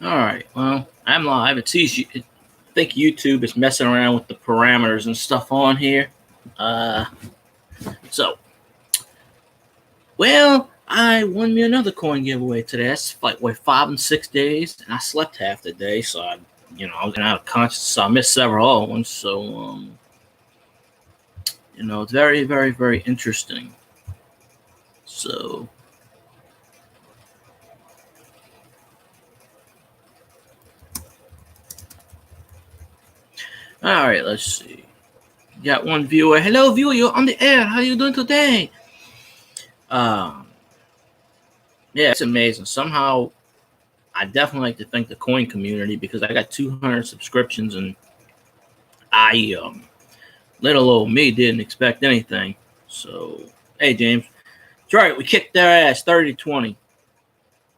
All right. Well, I'm live. I think YouTube is messing around with the parameters and stuff on here. Uh, so, I won me another coin giveaway today. That's like 5 and 6 days, and I slept half the day, so I was out of conscious, so I missed several other ones. So, it's very, very, very interesting. So, all right, let's see. Got one viewer. Hello, viewer. You're on the air. How are you doing today? Yeah, it's amazing. Somehow, I definitely like to thank the coin community because I got 200 subscriptions and little old me didn't expect anything. So, hey, James. That's right. We kicked their ass 30-20.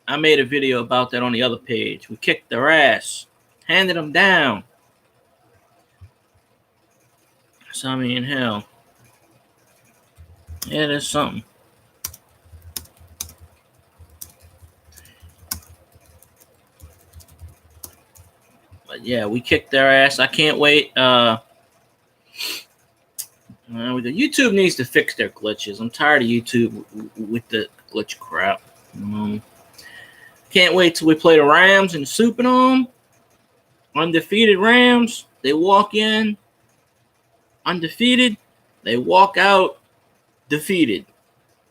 I made a video about that on the other page. We kicked their ass, handed them down. So, I mean, hell. Yeah, there's something. But yeah, we kicked their ass. I can't wait. YouTube needs to fix their glitches. I'm tired of YouTube with the glitch crap. Can't wait till we play the Rams and Superdome. Undefeated Rams. They walk in undefeated. They walk out defeated.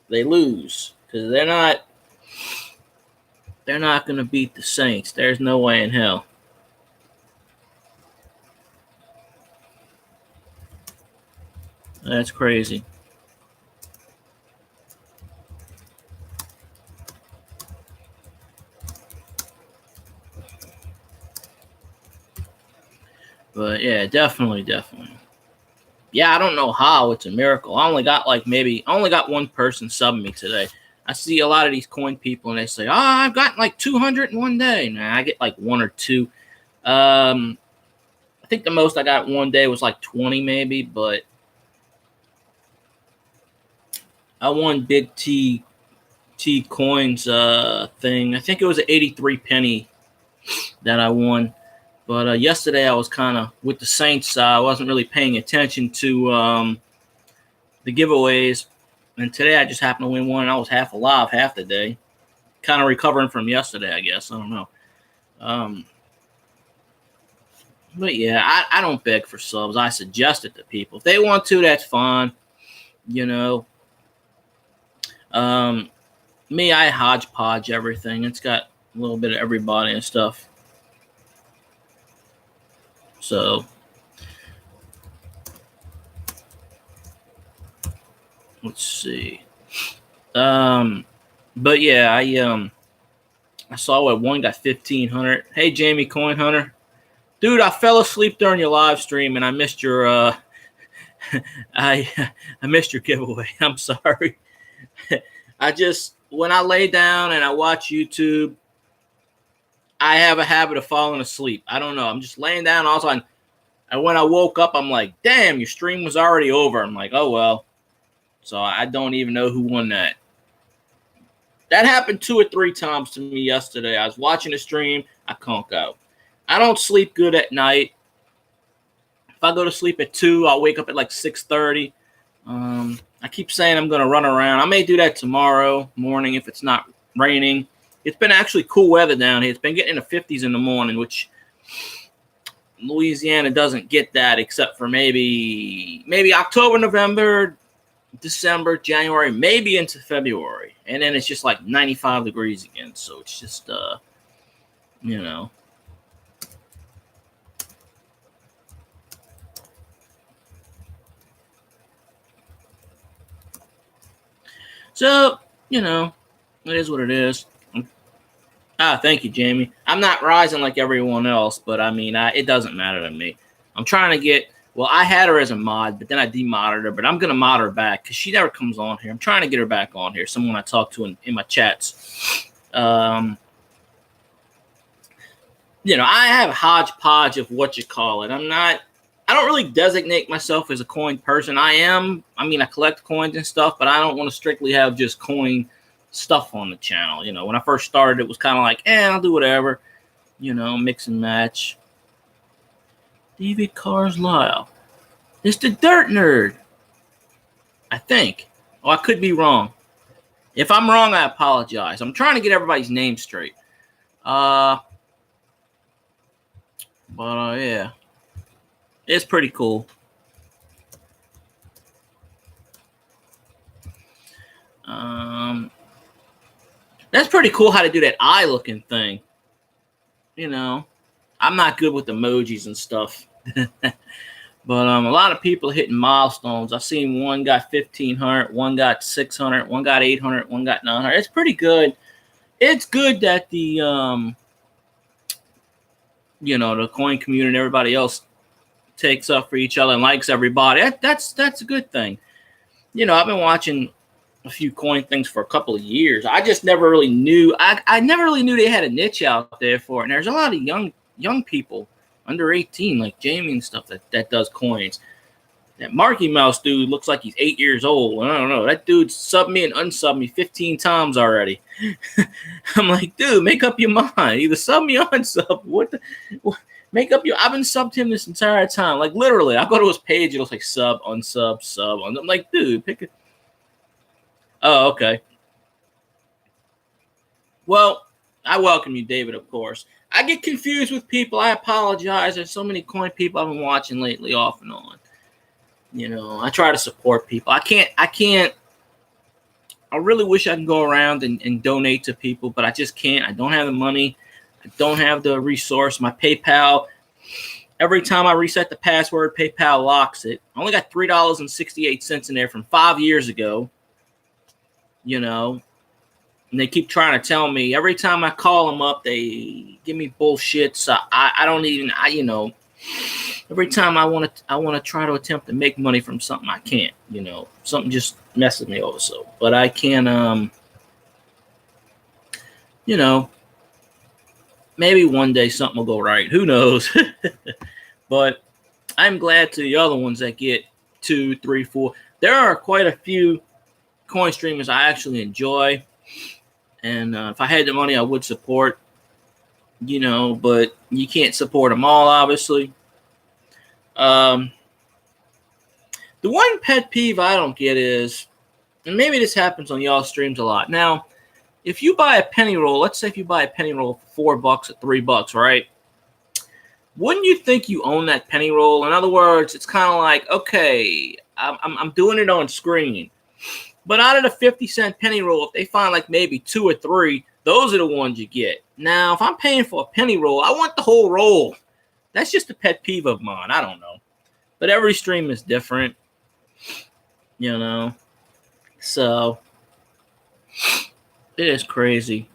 They lose because they're not going to beat the Saints. There's no way in hell. That's crazy. But yeah, definitely. Yeah, I don't know how. It's a miracle. I only got one person subbing me today. I see a lot of these coin people and they say, I've gotten like 200 in one day. Nah, I get like one or two. I think the most I got one day was like 20 maybe, but I won Big T Coins thing. I think it was an 83 penny that I won. But yesterday I was kind of with the Saints. I wasn't really paying attention to the giveaways. And today I just happened to win one. And I was half alive half the day. Kind of recovering from yesterday, I guess. I don't know. But yeah, I don't beg for subs. I suggest it to people. If they want to, that's fine. Me, I hodgepodge everything. It's got a little bit of everybody and stuff. So, let's see. But yeah, I saw what one got 1,500. Hey, Jamie Coin Hunter, dude, I fell asleep during your live stream and I missed your I missed your giveaway. I'm sorry. When I lay down and I watch YouTube, I have a habit of falling asleep. I don't know. I'm just laying down all the time. And when I woke up, I'm like, damn, your stream was already over. I'm like, oh, well. So I don't even know who won that. That happened 2 or 3 times to me yesterday. I was watching the stream. I conk out. I don't sleep good at night. If I go to sleep at 2, I'll wake up at like 6:30. I keep saying I'm going to run around. I may do that tomorrow morning if it's not raining. It's been actually cool weather down here. It's been getting in the 50s in the morning, which Louisiana doesn't get that except for maybe October, November, December, January, maybe into February. And then it's just like 95 degrees again. So it's just, So, it is what it is. Thank you, Jamie. I'm not rising like everyone else, but I mean, it doesn't matter to me. I'm trying to get, I had her as a mod, but then I demodded her, but I'm going to mod her back because she never comes on here. I'm trying to get her back on here, someone I talk to in my chats. I have a hodgepodge of what you call it. I don't really designate myself as a coin person. I collect coins and stuff, but I don't want to strictly have just coin stuff on the channel. When I first started, it was kind of like, I'll do whatever. mix and match. David Carlisle. It's the Dirt Nerd. I think. Oh, I could be wrong. If I'm wrong, I apologize. I'm trying to get everybody's name straight. But yeah. It's pretty cool. That's pretty cool how to do that eye looking thing. I'm not good with emojis and stuff. But a lot of people hitting milestones. I've seen one got 1,500, one got 600, one got 800, one got 900. It's pretty good. It's good that the the coin community and everybody else takes up for each other and likes everybody. That's a good thing. I've been watching a few coin things for a couple of years. I just never really knew. I never really knew they had a niche out there for it. And there's a lot of young people under 18, like Jamie and stuff, that does coins. That Marky Mouse dude looks like he's 8 years old. I don't know. That dude subbed me and unsubbed me 15 times already. I'm like, dude, make up your mind. Either sub me or unsub. Make up your. I've been subbed him this entire time. Like literally, I go to his page, it looks like sub, unsub, sub. I'm like, dude, pick it. Oh, okay. Well, I welcome you, David, of course. I get confused with people. I apologize. There's so many coin people I've been watching lately off and on. I try to support people. I can't. I really wish I could go around and donate to people, but I just can't. I don't have the money. I don't have the resource. My PayPal, every time I reset the password, PayPal locks it. I only got $3.68 in there from 5 years ago. And they keep trying to tell me every time I call them up, they give me bullshit. So I don't even, every time I want to try to attempt to make money from something, I can't, something just messes me over. So, but I can, maybe one day something will go right. Who knows? But I'm glad to the other ones that get 2, 3, 4. There are quite a few coin streamers I actually enjoy. And if I had the money, I would support, but you can't support them all, obviously. The one pet peeve I don't get is, and maybe this happens on y'all streams a lot. Now, if you buy a penny roll, let's say if you buy a penny roll for $4 or $3, right? Wouldn't you think you own that penny roll? In other words, it's kind of like, okay, I'm doing it on screen. But out of the 50-cent penny roll, if they find like maybe 2 or 3, those are the ones you get. Now, if I'm paying for a penny roll, I want the whole roll. That's just a pet peeve of mine. I don't know. But every stream is different, So, it is crazy.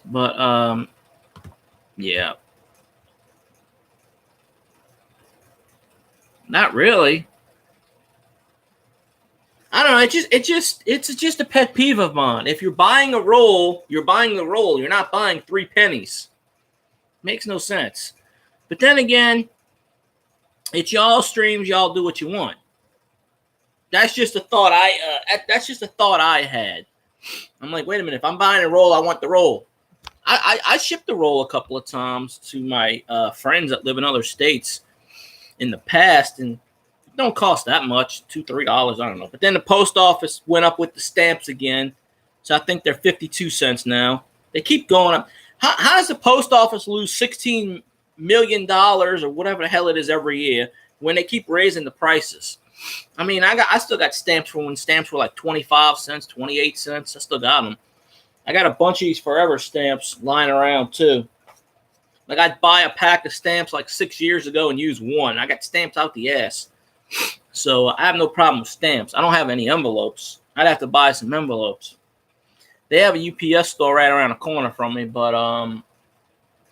But, yeah. Not really. I don't know. It's just a pet peeve of mine. If you're buying a roll, you're buying the roll. You're not buying 3 pennies. Makes no sense. But then again, it's y'all streams. Y'all do what you want. That's just a thought I had. I'm like, wait a minute. If I'm buying a roll, I want the roll. I shipped the roll a couple of times to my friends that live in other states in the past, and it don't cost that much, $2, $3, I don't know. But then the post office went up with the stamps again, so I think they're 52 cents now. They keep going up. How does the post office lose $16 million or whatever the hell it is every year when they keep raising the prices? I mean, I still got stamps from when stamps were like 25 cents, 28 cents. I still got them. I got a bunch of these forever stamps lying around too. Like I'd buy a pack of stamps like 6 years ago and use one. I got stamps out the ass. So I have no problem with stamps. I don't have any envelopes. I'd have to buy some envelopes. They have a UPS store right around the corner from me, but not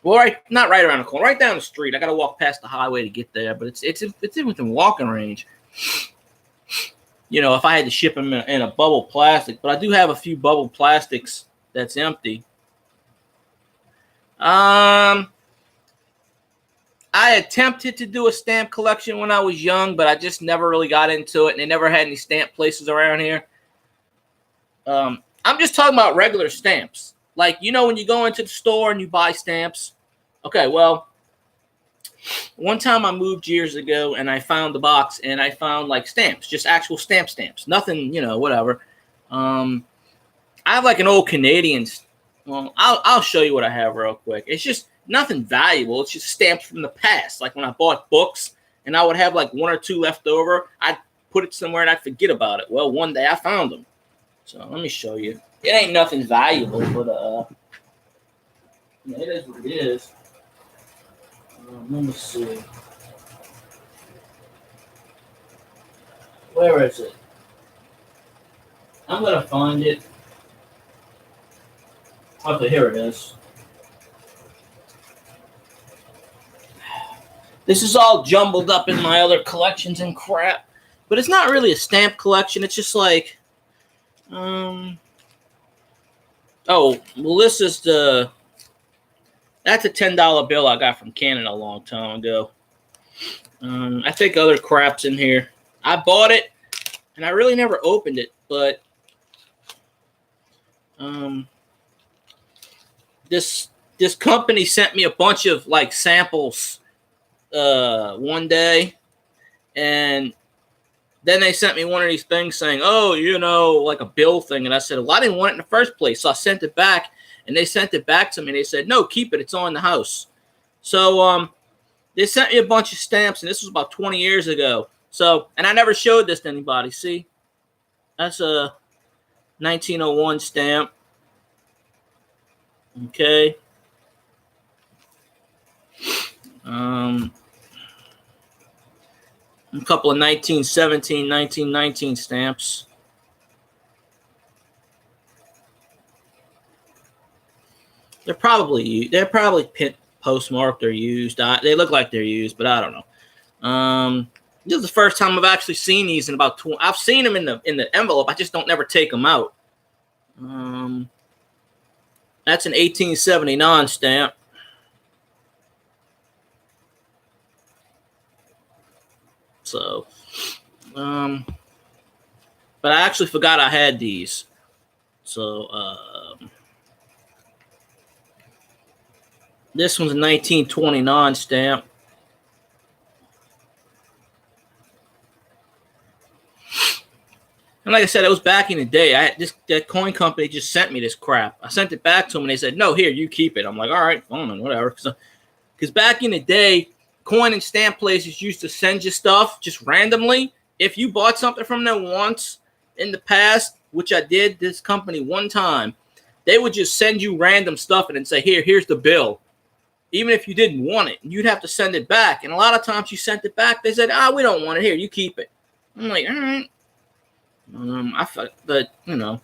right around the corner, right down the street. I got to walk past the highway to get there, but it's within walking range. If I had to ship them in a bubble plastic, but I do have a few bubble plastics that's empty. I attempted to do a stamp collection when I was young, but I just never really got into it, and they never had any stamp places around here. I'm just talking about regular stamps. Like, you know, when you go into the store and you buy stamps. Okay, well, one time I moved years ago and I found the box and I found like stamps, just actual stamps. Nothing, you know, whatever. I have like an old Canadian. Well, I'll show you what I have real quick. It's just nothing valuable. It's just stamps from the past. Like when I bought books and I would have like one or two left over, I'd put it somewhere and I'd forget about it. Well, one day I found them. So let me show you. It ain't nothing valuable, but yeah, it is what it is. Let me see. Where is it? I'm gonna find it. Okay, here it is. This is all jumbled up in my other collections and crap, but it's not really a stamp collection. It's just like, oh, well, this is that's a $10 bill I got from Canada a long time ago. I think other crap's in here. I bought it, and I really never opened it, but this company sent me a bunch of like samples one day, and then they sent me one of these things saying, oh, you know, like a bill thing, and I said, well, I didn't want it in the first place, so I sent it back, and they sent it back to me, and they said, no, keep it, it's on the house. So they sent me a bunch of stamps, and this was about 20 years ago. So, and I never showed this to anybody. See, that's a 1901 stamp. Okay. A couple of 1917, 1919 stamps. They're probably postmarked or used. They look like they're used, but I don't know. This is the first time I've actually seen these in about 20. I've seen them in the envelope. I just don't never take them out. That's an 1879 stamp. So, but I actually forgot I had these. So, this one's a 1929 stamp. And like I said, it was back in the day. That coin company just sent me this crap. I sent it back to them, and they said, no, here, you keep it. I'm like, all right, fine, whatever. Because back in the day, coin and stamp places used to send you stuff just randomly. If you bought something from them once in the past, which I did this company one time, they would just send you random stuff and then say, here's the bill. Even if you didn't want it, you'd have to send it back. And a lot of times you sent it back, they said, we don't want it. Here, you keep it. I'm like, all right. I thought that, you know,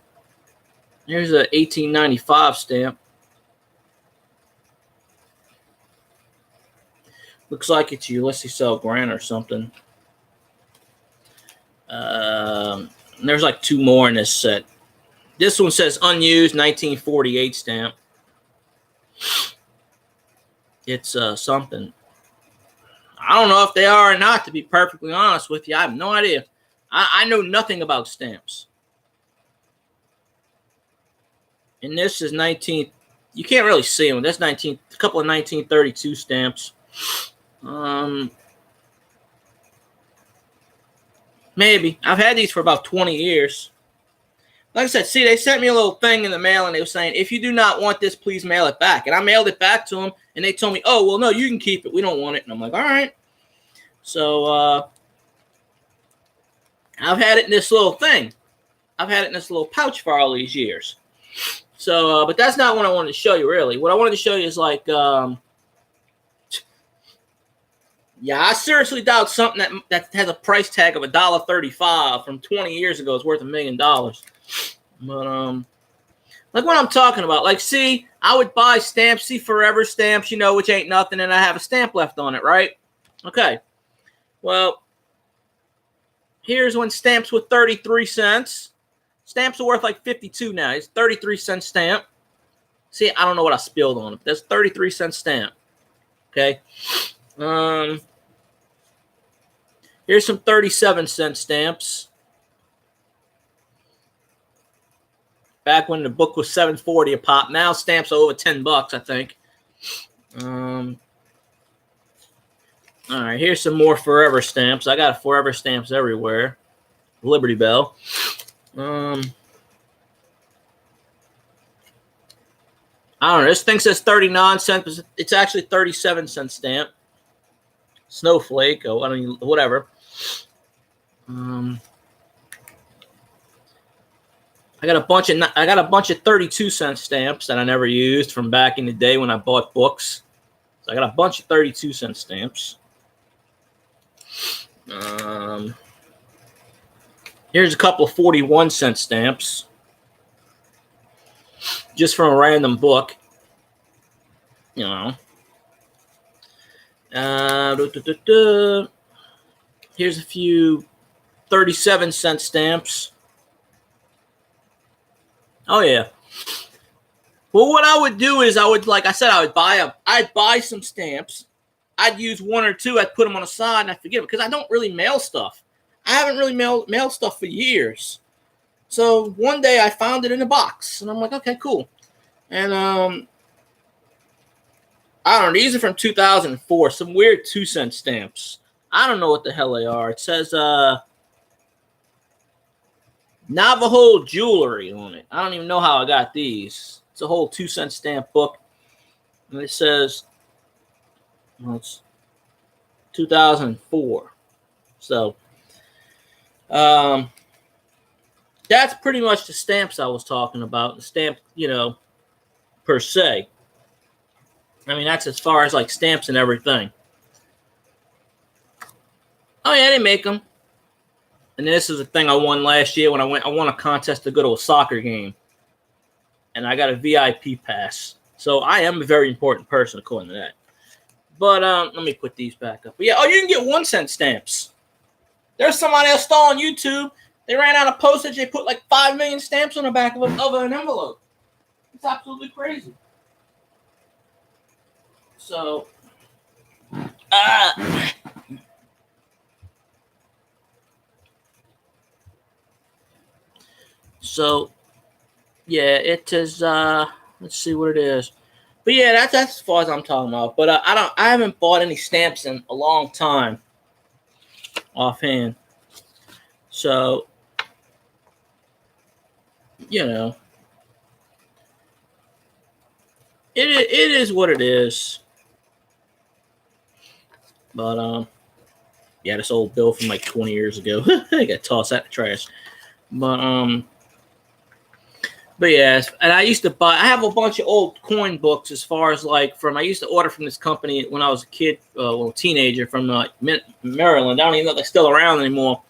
here's a 1895 stamp. Looks like it's Ulysses L. Grant or something. There's like two more in this set. This one says unused 1948 stamp. It's something. I don't know if they are or not, to be perfectly honest with you. I have no idea. I know nothing about stamps. And this is 19. You can't really see them. That's a couple of 1932 stamps. Maybe. I've had these for about 20 years. Like I said, see, they sent me a little thing in the mail, and they were saying, if you do not want this, please mail it back. And I mailed it back to them, and they told me, oh, well, no, you can keep it. We don't want it. And I'm like, all right. So, I've had it in this little thing. I've had it in this little pouch for all these years. So, but that's not what I wanted to show you, really. What I wanted to show you is like, yeah, I seriously doubt something that has a price tag of $1.35 from 20 years ago is worth $1 million. But, like what I'm talking about, like, see, I would buy stamps, see Forever stamps, you know, which ain't nothing, and I have a stamp left on it, right? Okay. Well, here's when stamps were 33 cents. Stamps are worth like 52 now. It's 33-cent stamp. See, I don't know what I spilled on it. That's 33-cent stamp. Okay. Here's some 37-cent stamps. Back when the book was $7.40 a pop. Now stamps are over $10, I think. All right, here's some more Forever stamps. I got Forever stamps everywhere. Liberty Bell. I don't know. This thing says 39 cents. It's actually 37-cent stamp. Snowflake. Oh, I don't even, whatever. I got a bunch of 32-cent stamps that I never used from back in the day when I bought books. So I got a bunch of 32-cent stamps. Here's a couple of 41-cent stamps, just from a random book. You know. Here's a few 37-cent stamps. Oh yeah. Well, what I would do is I'd buy some stamps. I'd use one or two. I'd put them on the side and I forget it because I don't really mail stuff. I haven't really mailed stuff for years. So one day I found it in a box and I'm like, okay, cool. And I don't know. These are from 2004. Some weird 2-cent stamps. I don't know what the hell they are. It says Navajo jewelry on it. I don't even know how I got these. It's a whole 2-cent stamp book. And it says, well, it's 2004. So, that's pretty much the stamps I was talking about. The stamp, per se. I mean, that's as far as like stamps and everything. Oh yeah, they make them. And this is a thing I won last year when I won a contest to go to a soccer game. And I got a VIP pass. So I am a very important person according to that. But let me put these back up. But yeah, you can get 1-cent stamps. There's somebody else stole on YouTube. They ran out of postage. They put like 5 million stamps on the back of an envelope. It's absolutely crazy. So, yeah, it is. Let's see what it is. But yeah, that's as far as I'm talking about. But I haven't bought any stamps in a long time, offhand. So, it is what it is. But yeah, this old bill from like 20 years ago. I got tossed out the trash. But yeah, and I have a bunch of old coin books as far as like I used to order from this company when I was a kid, a teenager from Maryland. I don't even know if they're still around anymore.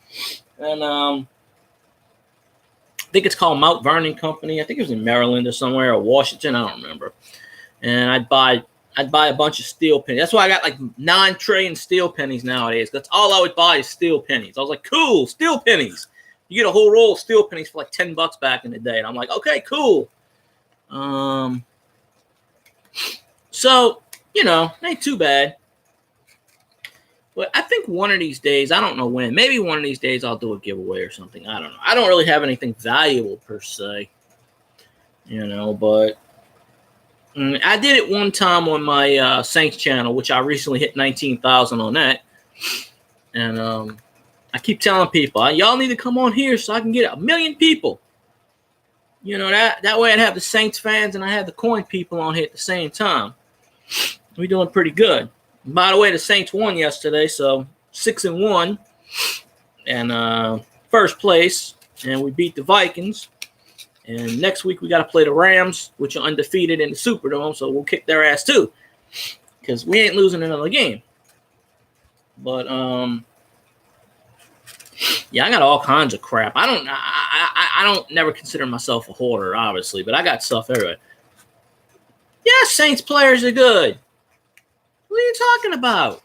And I think it's called Mount Vernon Company. I think it was in Maryland or somewhere, or Washington. I don't remember. And I'd buy a bunch of steel pennies. That's why I got like 9 trillion steel pennies nowadays. That's all I would buy is steel pennies. I was like, cool, steel pennies. You get a whole roll of steel pennies for like $10 back in the day. And I'm like, okay, cool. So, ain't too bad. But I think one of these days, I don't know when, maybe one of these days I'll do a giveaway or something. I don't know. I don't really have anything valuable per se, but I did it one time on my Saints channel, which I recently hit 19,000 on that. And I keep telling people, y'all need to come on here so I can get 1 million people. That way I'd have the Saints fans and I have the coin people on here at the same time. We're doing pretty good. And by the way, the Saints won yesterday, so 6-1 and first place, and we beat the Vikings. And next week we got to play the Rams, which are undefeated in the Superdome, so we'll kick their ass too, because we ain't losing another game. But yeah, I got all kinds of crap. I don't never consider myself a hoarder, obviously, but I got stuff everywhere. Yeah, Saints players are good. What are you talking about?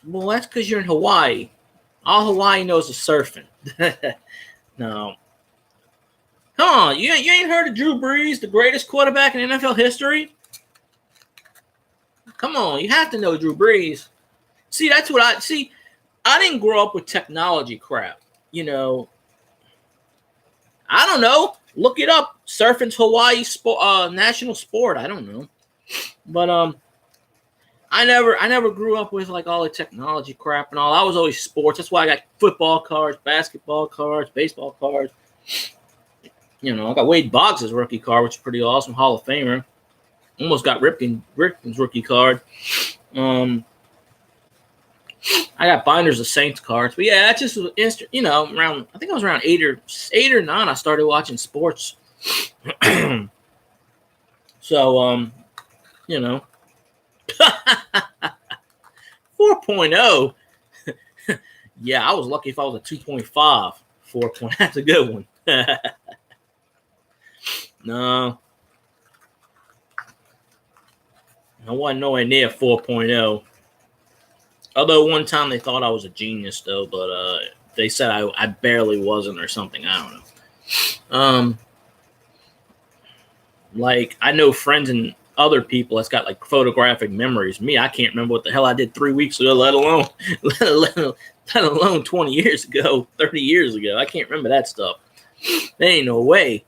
Well, that's because you're in Hawaii. All Hawaii knows is surfing. No. Come on, you ain't heard of Drew Brees, the greatest quarterback in NFL history? Come on, you have to know Drew Brees. See, that's what I didn't grow up with technology crap. I don't know. Look it up. Surfing's Hawaii national sport. I don't know. But I never grew up with like all the technology crap and all. I was always sports. That's why I got football cards, basketball cards, baseball cards. You know, I got Wade Boggs' rookie card, which is pretty awesome. Hall of Famer. Almost got Ripken's rookie card. I got binders of Saints cards, but yeah, that's just you know, around. I think I was around 8 or 9. I started watching sports. So, you know, 4.0. Yeah, I was lucky if I was a 2.5. 4. That's a good one. No, I wasn't nowhere near 4.0. Although one time they thought I was a genius, though, but they said I barely wasn't or something. I don't know. Like, I know friends and other people that's got, like, photographic memories. Me, I can't remember what the hell I did 3 weeks ago, let alone 20 years ago, 30 years ago. I can't remember that stuff. There ain't no way.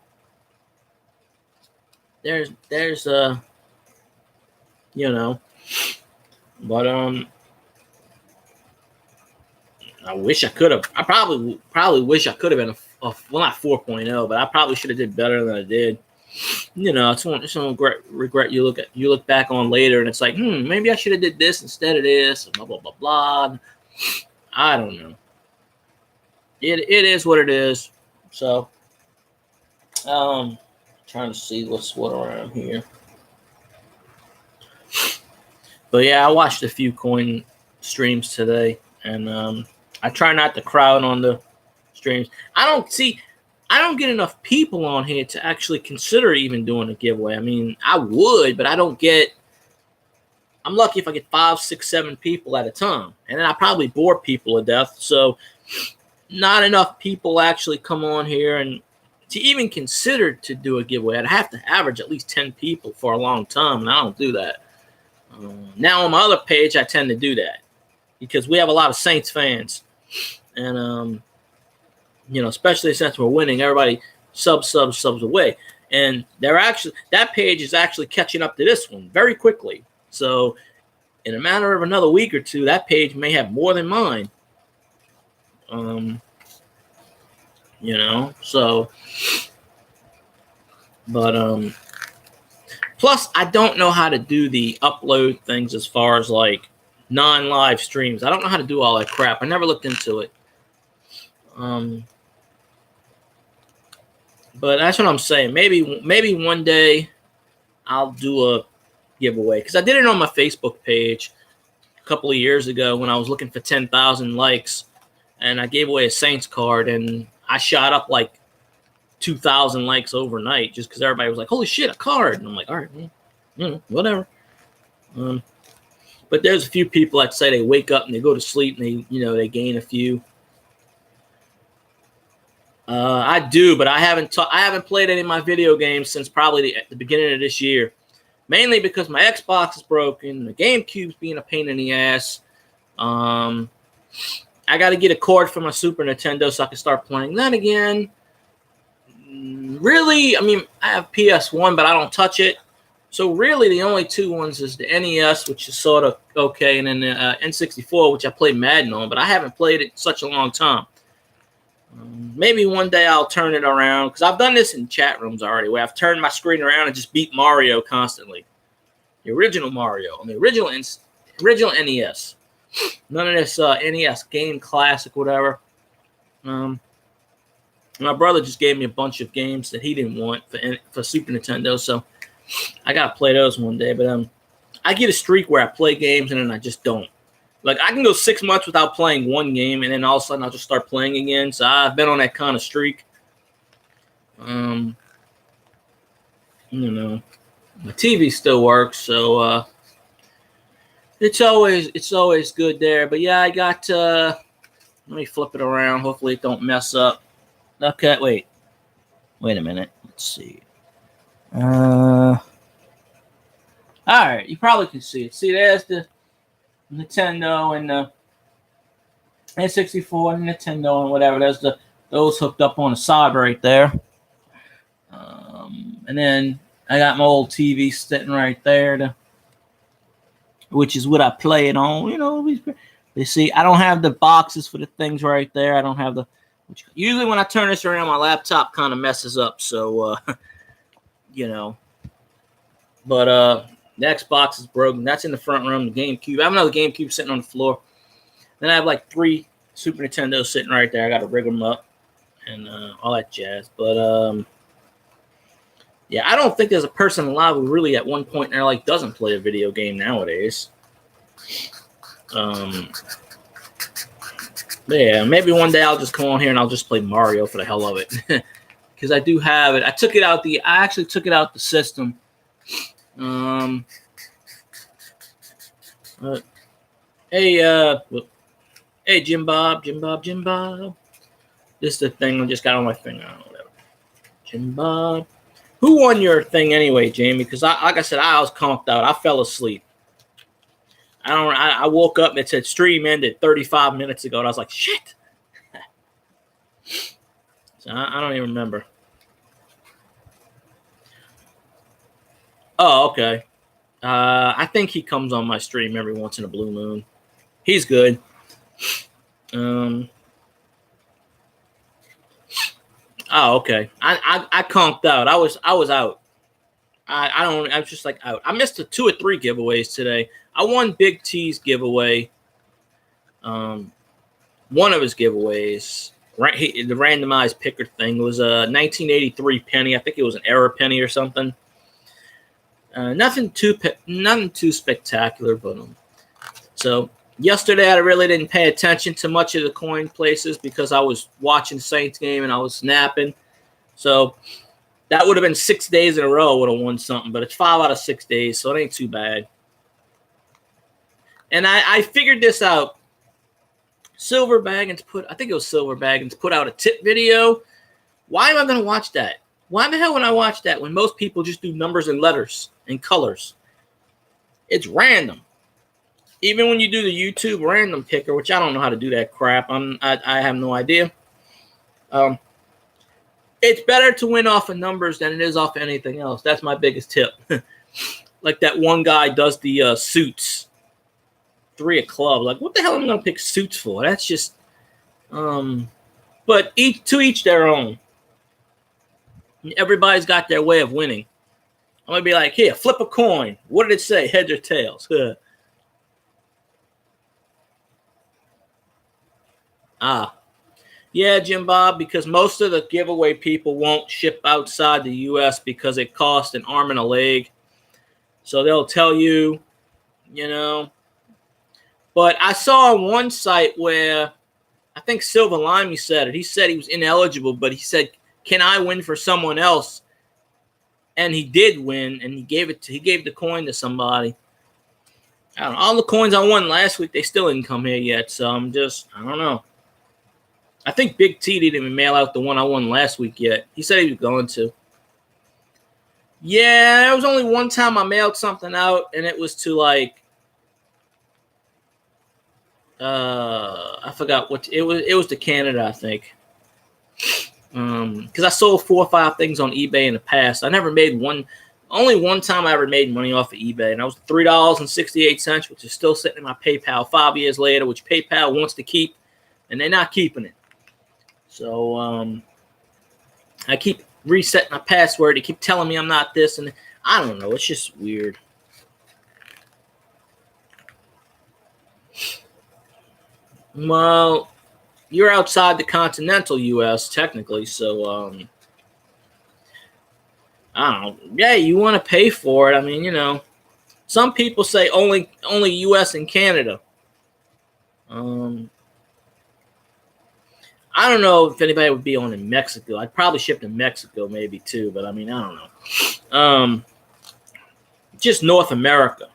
There's you know, but I wish I could have. I probably wish I could have been well, not 4.0, but I probably should have did better than I did. You know, it's one regret you look back on later, and it's like, maybe I should have did this instead of this, and blah blah blah blah. I don't know. It is what it is. So, trying to see what's what around here. But yeah, I watched a few coin streams today, and I try not to crowd on the streams. I don't get enough people on here to actually consider even doing a giveaway. I mean, I would, but I'm lucky if I get 5, 6, 7 people at a time. And then I probably bore people to death. So not enough people actually come on here and to even consider to do a giveaway. I'd have to average at least 10 people for a long time, and I don't do that. Now on my other page, I tend to do that because we have a lot of Saints fans. And, you know, especially since we're winning, everybody subs away. And that page is actually catching up to this one very quickly. So in a matter of another week or two, that page may have more than mine. You know, so, but, plus I don't know how to do the upload things as far as like non-live streams. I don't know how to do all that crap. I never looked into it. But that's what I'm saying. Maybe one day I'll do a giveaway because I did it on my Facebook page a couple of years ago when I was looking for 10,000 likes, and I gave away a Saints card, and I shot up like 2,000 likes overnight just because everybody was like, "Holy shit, a card!" And I'm like, "All right, well, you know, whatever." But there's a few people that say they wake up and they go to sleep and they gain a few. I do, but I haven't played any of my video games since probably the beginning of this year. Mainly because my Xbox is broken, the GameCube's being a pain in the ass. I got to get a cord for my Super Nintendo so I can start playing that again. Really, I mean, I have PS1, but I don't touch it. So really, the only two ones is the NES, which is sort of okay, and then the N64, which I play Madden on, but I haven't played it in such a long time. Maybe one day I'll turn it around because I've done this in chat rooms already where I've turned my screen around and just beat Mario constantly. The original Mario, the original NES. None of this NES Game Classic, whatever. My brother just gave me a bunch of games that he didn't want for Super Nintendo, so I gotta play those one day. But I get a streak where I play games and then I just don't. Like, I can go 6 months without playing one game, and then all of a sudden I'll just start playing again. So I've been on that kind of streak. You know, my TV still works, so it's always good there. But yeah, I got. Let me flip it around. Hopefully it don't mess up. Okay, wait a minute. Let's see. All right, you probably can see it. See, there's the Nintendo and the N64 and Nintendo and whatever. There's those hooked up on the side right there. And then I got my old TV sitting right there, which is what I play it on. You know, you see, I don't have the boxes for the things right there. I don't have the. Usually, when I turn this around, my laptop kind of messes up. So, you know. But the Xbox is broken. That's in the front room. The GameCube. I have another GameCube sitting on the floor. Then I have like 3 Super Nintendos sitting right there. I got to rig them up and all that jazz. But yeah, I don't think there's a person alive who really at one point in their life doesn't play a video game nowadays. Yeah, maybe one day I'll just come on here and I'll just play Mario for the hell of it. Because I do have it. I actually took it out the system. Hey, Jim Bob. This is the thing I just got on my finger. I don't know, whatever. Jim Bob. Who won your thing anyway, Jamie? Because like I said, I was conked out. I fell asleep. I woke up and it said stream ended 35 minutes ago, and I was like, shit. So I don't even remember. Oh, okay. I think he comes on my stream every once in a blue moon. He's good. Oh, okay. I conked out. I was out. I was just like out. I missed 2 or 3 giveaways today. I won Big T's giveaway. One of his giveaways, the randomized picker thing, was a 1983 penny. I think it was an error penny or something. Nothing too spectacular, but so yesterday I really didn't pay attention to much of the coin places because I was watching Saints game and I was snapping. So that would have been 6 days in a row I would have won something, but it's 5 out of 6 days, so it ain't too bad. And I figured this out. Silver Baggins put out a tip video. Why am I going to watch that? Why the hell would I watch that when most people just do numbers and letters and colors? It's random. Even when you do the YouTube random picker, which I don't know how to do that crap. I have no idea. It's better to win off of numbers than it is off of anything else. That's my biggest tip. Like that one guy does the suits. 3 of clubs. Like, what the hell am I going to pick suits for? That's just, but to each their own. Everybody's got their way of winning. I'm going to be like, here, flip a coin. What did it say? Heads or tails? Yeah, Jim Bob, because most of the giveaway people won't ship outside the U.S. because it costs an arm and a leg. So they'll tell you, you know. But I saw on one site where I think Silver Limey said it. He said he was ineligible, but he said, "Can I win for someone else?" And he did win, and he gave the coin to somebody. I don't know. All the coins I won last week, they still didn't come here yet. So I don't know. I think Big T didn't even mail out the one I won last week yet. He said he was going to. Yeah, there was only one time I mailed something out, and it was to like. I forgot what it was. It was to Canada, I think. Because I sold 4 or 5 things on eBay in the past. I never made one. Only one time I ever made money off of eBay, and that was $3.68, which is still sitting in my PayPal 5 years later, which PayPal wants to keep, and they're not keeping it. So I keep resetting my password. They keep telling me I'm not this, and I don't know. It's just weird. Well, you're outside the continental U.S. technically, so I don't know. Yeah, you want to pay for it. I mean, you know, some people say only U.S. and Canada. I don't know if anybody would be on in Mexico. I'd probably ship to Mexico maybe too, but I mean, I don't know. Just North America.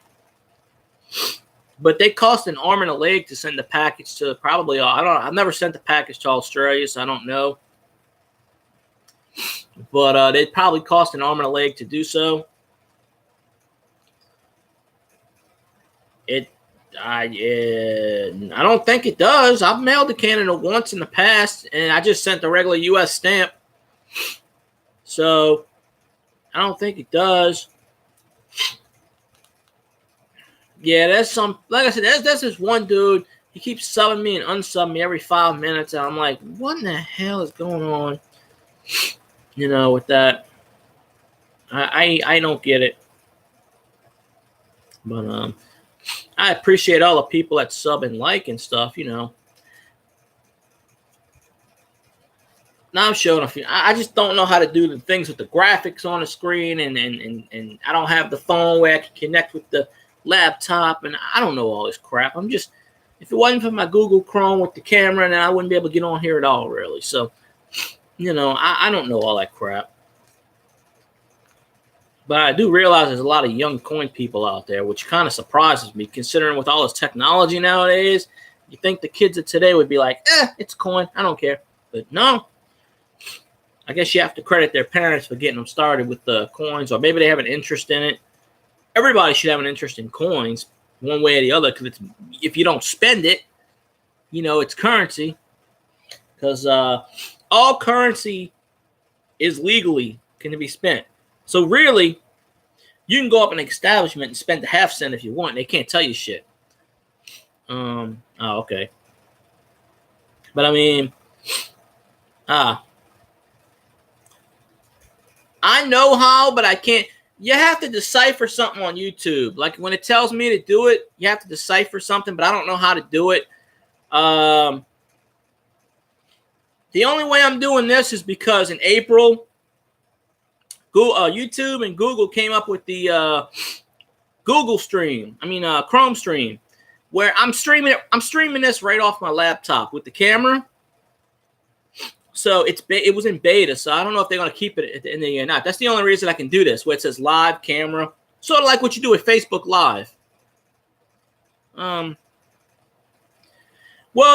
But they cost an arm and a leg to send the package to probably. I've never sent the package to Australia, so I don't know. But they probably cost an arm and a leg to do so. I don't think it does. I've mailed to Canada once in the past, and I just sent the regular U.S. stamp. So I don't think it does. Yeah, there's some, like I said, there's this one dude. He keeps subbing me and unsubbing me every 5 minutes. And I'm like, what in the hell is going on? You know, with that. I don't get it. But I appreciate all the people that sub and like and stuff, you know. Now I'm showing a few. I just don't know how to do the things with the graphics on the screen, and I don't have the phone where I can connect with the laptop, and I don't know all this crap. I'm just, if it wasn't for my Google Chrome with the camera, then I wouldn't be able to get on here at all, really. So, you know, I don't know all that crap. But I do realize there's a lot of young coin people out there, which kind of surprises me, considering with all this technology nowadays. You think the kids of today would be like, it's coin, I don't care. But no. I guess you have to credit their parents for getting them started with the coins, or maybe they have an interest in it. Everybody should have an interest in coins one way or the other, because if you don't spend it, you know, it's currency. Because all currency is legally can be spent. So really, you can go up in an establishment and spend a half cent if you want. They can't tell you shit. Oh, okay. But I mean, I know how, but I can't. You have to decipher something on YouTube. Like when it tells me to do it, you have to decipher something, but I don't know how to do it. The only way I'm doing this is because in April, YouTube and Google came up with the Google Stream. Chrome Stream, where I'm streaming this right off my laptop with the camera. So it was in beta, so I don't know if they're going to keep it in the or not. That's the only reason I can do this, where it says live camera, sort of like what you do with Facebook Live. Well,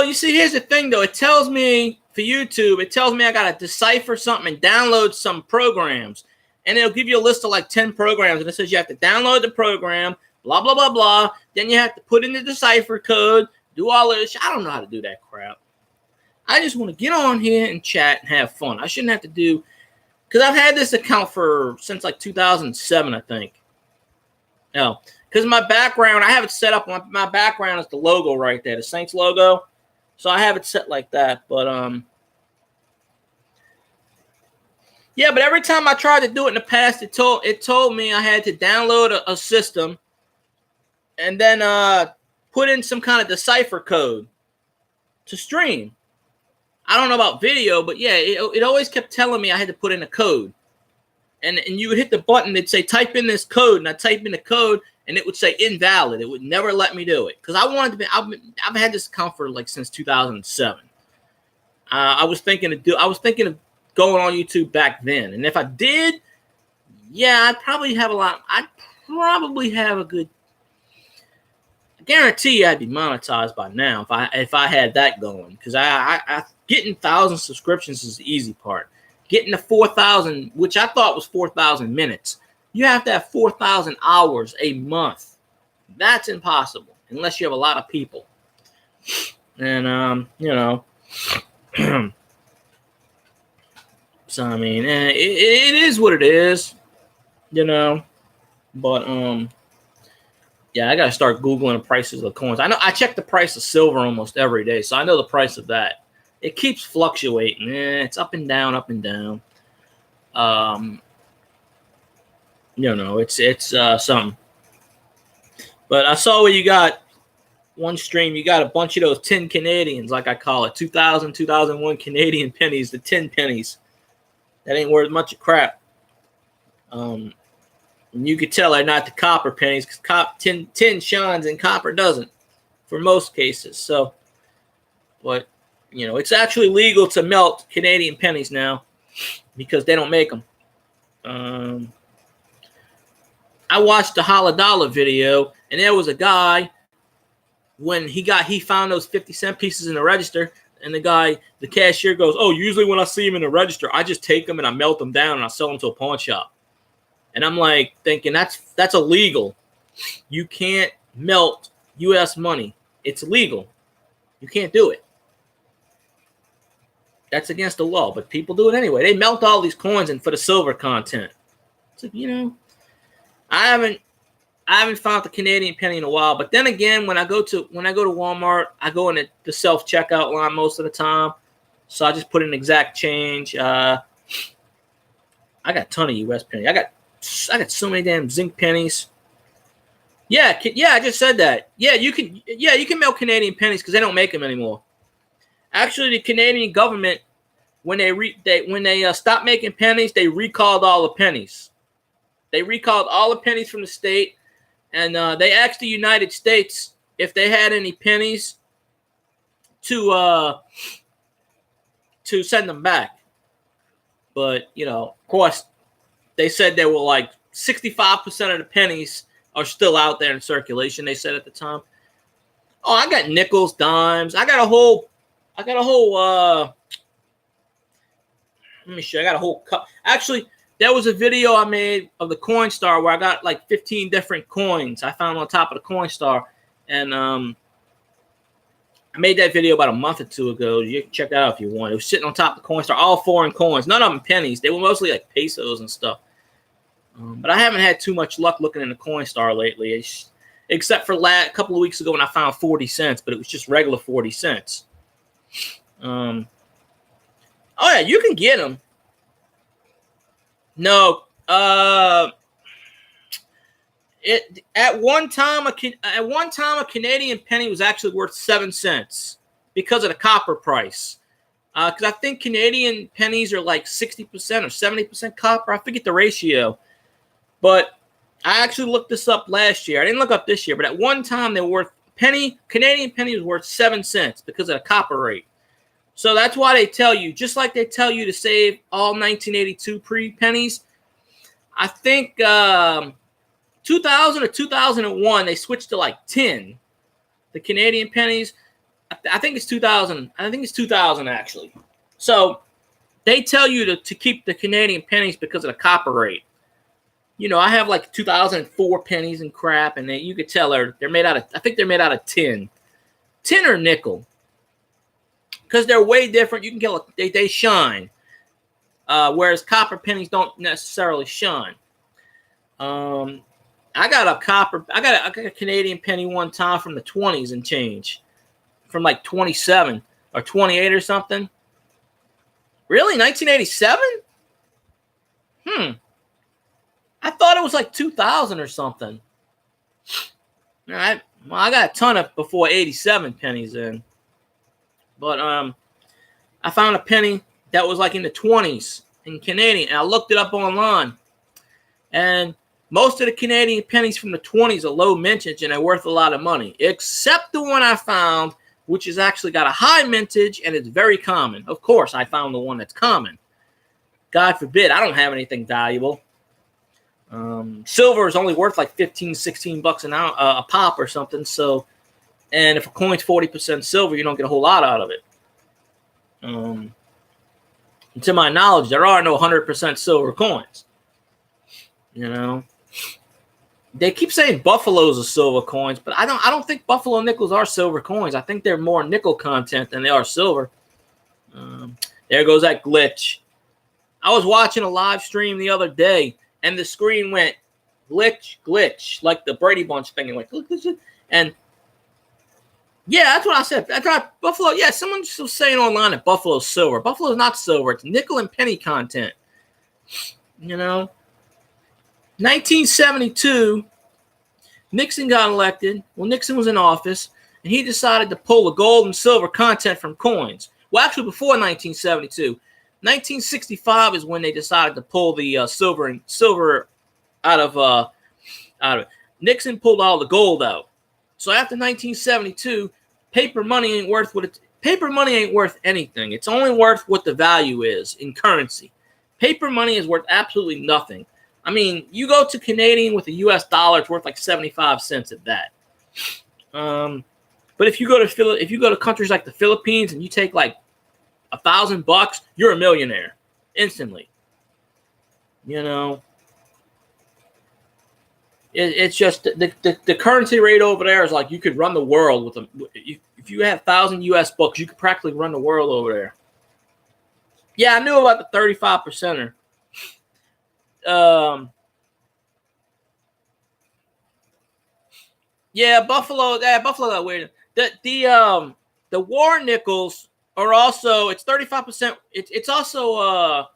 you see, here's the thing, though. It tells me, for YouTube, it tells me I got to decipher something and download some programs. And it'll give you a list of like 10 programs, and it says you have to download the program, blah, blah, blah, blah. Then you have to put in the decipher code, do all of this. I don't know how to do that crap. I just want to get on here and chat and have fun. I shouldn't have to do, because I've had this account since like 2007, I think. No, because my background, I have it set up. My background is the logo right there, the Saints logo. So I have it set like that. But yeah. But every time I tried to do it in the past, it told me I had to download a system and then put in some kind of decipher code to stream. I don't know about video, but yeah, it always kept telling me I had to put in a code. And you would hit the button, it'd say, type in this code. And I type in the code, and it would say invalid. It would never let me do it. Because I wanted to be, I've had this account for like since 2007. I was thinking of going on YouTube back then. And if I did, yeah, I'd probably have a good, I guarantee I'd be monetized by now if I had that going. Because I getting 1,000 subscriptions is the easy part. Getting to 4,000, which I thought was 4,000 minutes, you have to have 4,000 hours a month. That's impossible unless you have a lot of people. And you know, so I mean, it is what it is, you know. But yeah, I gotta start Googling the prices of coins. I know I check the price of silver almost every day, so I know the price of that. It keeps fluctuating. It's up and down, up and down. You know, it's something. But I saw where you got one stream. You got a bunch of those 10 Canadians, like I call it, 2000, 2001 Canadian pennies, the 10 pennies. That ain't worth much of crap. And you could tell they're not the copper pennies, because tin shines and copper doesn't, for most cases. So, but you know, it's actually legal to melt Canadian pennies now because they don't make them. I watched the Dollar video, and there was a guy when he found those 50-cent pieces in the register, and the cashier goes, "Oh, usually when I see them in the register, I just take them and I melt them down and I sell them to a pawn shop." And I'm like thinking that's illegal. You can't melt U.S. money. It's illegal. You can't do it. That's against the law, but people do it anyway. They melt all these coins and for the silver content. So, I haven't found the Canadian penny in a while. But then again, when I go to Walmart, I go in the self checkout line most of the time. So I just put in exact change. I got a ton of U.S. pennies. I got so many damn zinc pennies. Yeah, I just said that. Yeah, you can mail Canadian pennies because they don't make them anymore. Actually, the Canadian government, when they stopped making pennies, they recalled all the pennies. They recalled all the pennies from the state, and they asked the United States if they had any pennies to send them back. But of course, they said there were like 65% of the pennies are still out there in circulation. They said at the time. Oh, I got nickels, dimes. I got a whole. Let me show you. I got a whole cup. Actually, there was a video I made of the Coinstar where I got like 15 different coins I found on top of the Coinstar, and I made that video about a month or two ago. You can check that out if you want. It was sitting on top of the Coinstar, all foreign coins, none of them pennies. They were mostly like pesos and stuff. But I haven't had too much luck looking in the Coinstar lately, except for a couple of weeks ago when I found 40 cents, but it was just regular 40 cents. Oh yeah, you can get them. No, at one time a Canadian penny was actually worth 7 cents because of the copper price. Because I think Canadian pennies are like 60% or 70% copper. I forget the ratio. But I actually looked this up last year. I didn't look up this year, but at one time they were Canadian penny was worth 7 cents because of the copper rate. So that's why they tell you, just like they tell you to save all 1982 pre-pennies. I think 2000 or 2001 they switched to like 10. The Canadian pennies. I think it's 2000. I think it's 2000 actually. So they tell you to keep the Canadian pennies because of the copper rate. I have like 2004 pennies and crap, and you could tell they're made out of. I think they're made out of tin or nickel, because they're way different. You can get they shine, whereas copper pennies don't necessarily shine. I got a Canadian penny one time from the 20s and change, from like 27 or 28 or something. Really, 1987? I thought it was like 2000 or something. I got a ton of before 87 pennies in. But I found a penny that was like in the 20s in Canadian, and I looked it up online. And most of the Canadian pennies from the 20s are low mintage and they're worth a lot of money, except the one I found, which has actually got a high mintage and it's very common. Of course, I found the one that's common. God forbid, I don't have anything valuable. Silver is only worth like 15, 16 bucks an ounce, a pop or something. So, and if a coin's 40% silver, you don't get a whole lot out of it. And to my knowledge, there are no 100% silver coins. They keep saying buffaloes are silver coins, but I don't think buffalo nickels are silver coins. I think they're more nickel content than they are silver. There goes that glitch. I was watching a live stream the other day, and the screen went glitch, like the Brady Bunch thing. And yeah, that's what I said. That's right, Buffalo. Yeah, someone was saying online that Buffalo's silver. Buffalo's not silver. It's nickel and penny content. 1972, Nixon got elected. Well, Nixon was in office, and he decided to pull the gold and silver content from coins. Well, actually, before 1972. 1965 is when they decided to pull the silver out of it. Nixon pulled all the gold out. So after 1972, paper money ain't worth anything. It's only worth what the value is in currency. Paper money is worth absolutely nothing. I mean, you go to Canadian with a US dollar, it's worth like 75 cents at that. But if you go to countries like the Philippines and you take like $1,000, you're a millionaire instantly. It's just the currency rate over there is like you could run the world with them. If you had 1,000 US bucks, you could practically run the world over there. Yeah, I knew about the 35%er. Yeah, Buffalo. Yeah, Buffalo got weird. The war nickels are also, it's 35%. It's also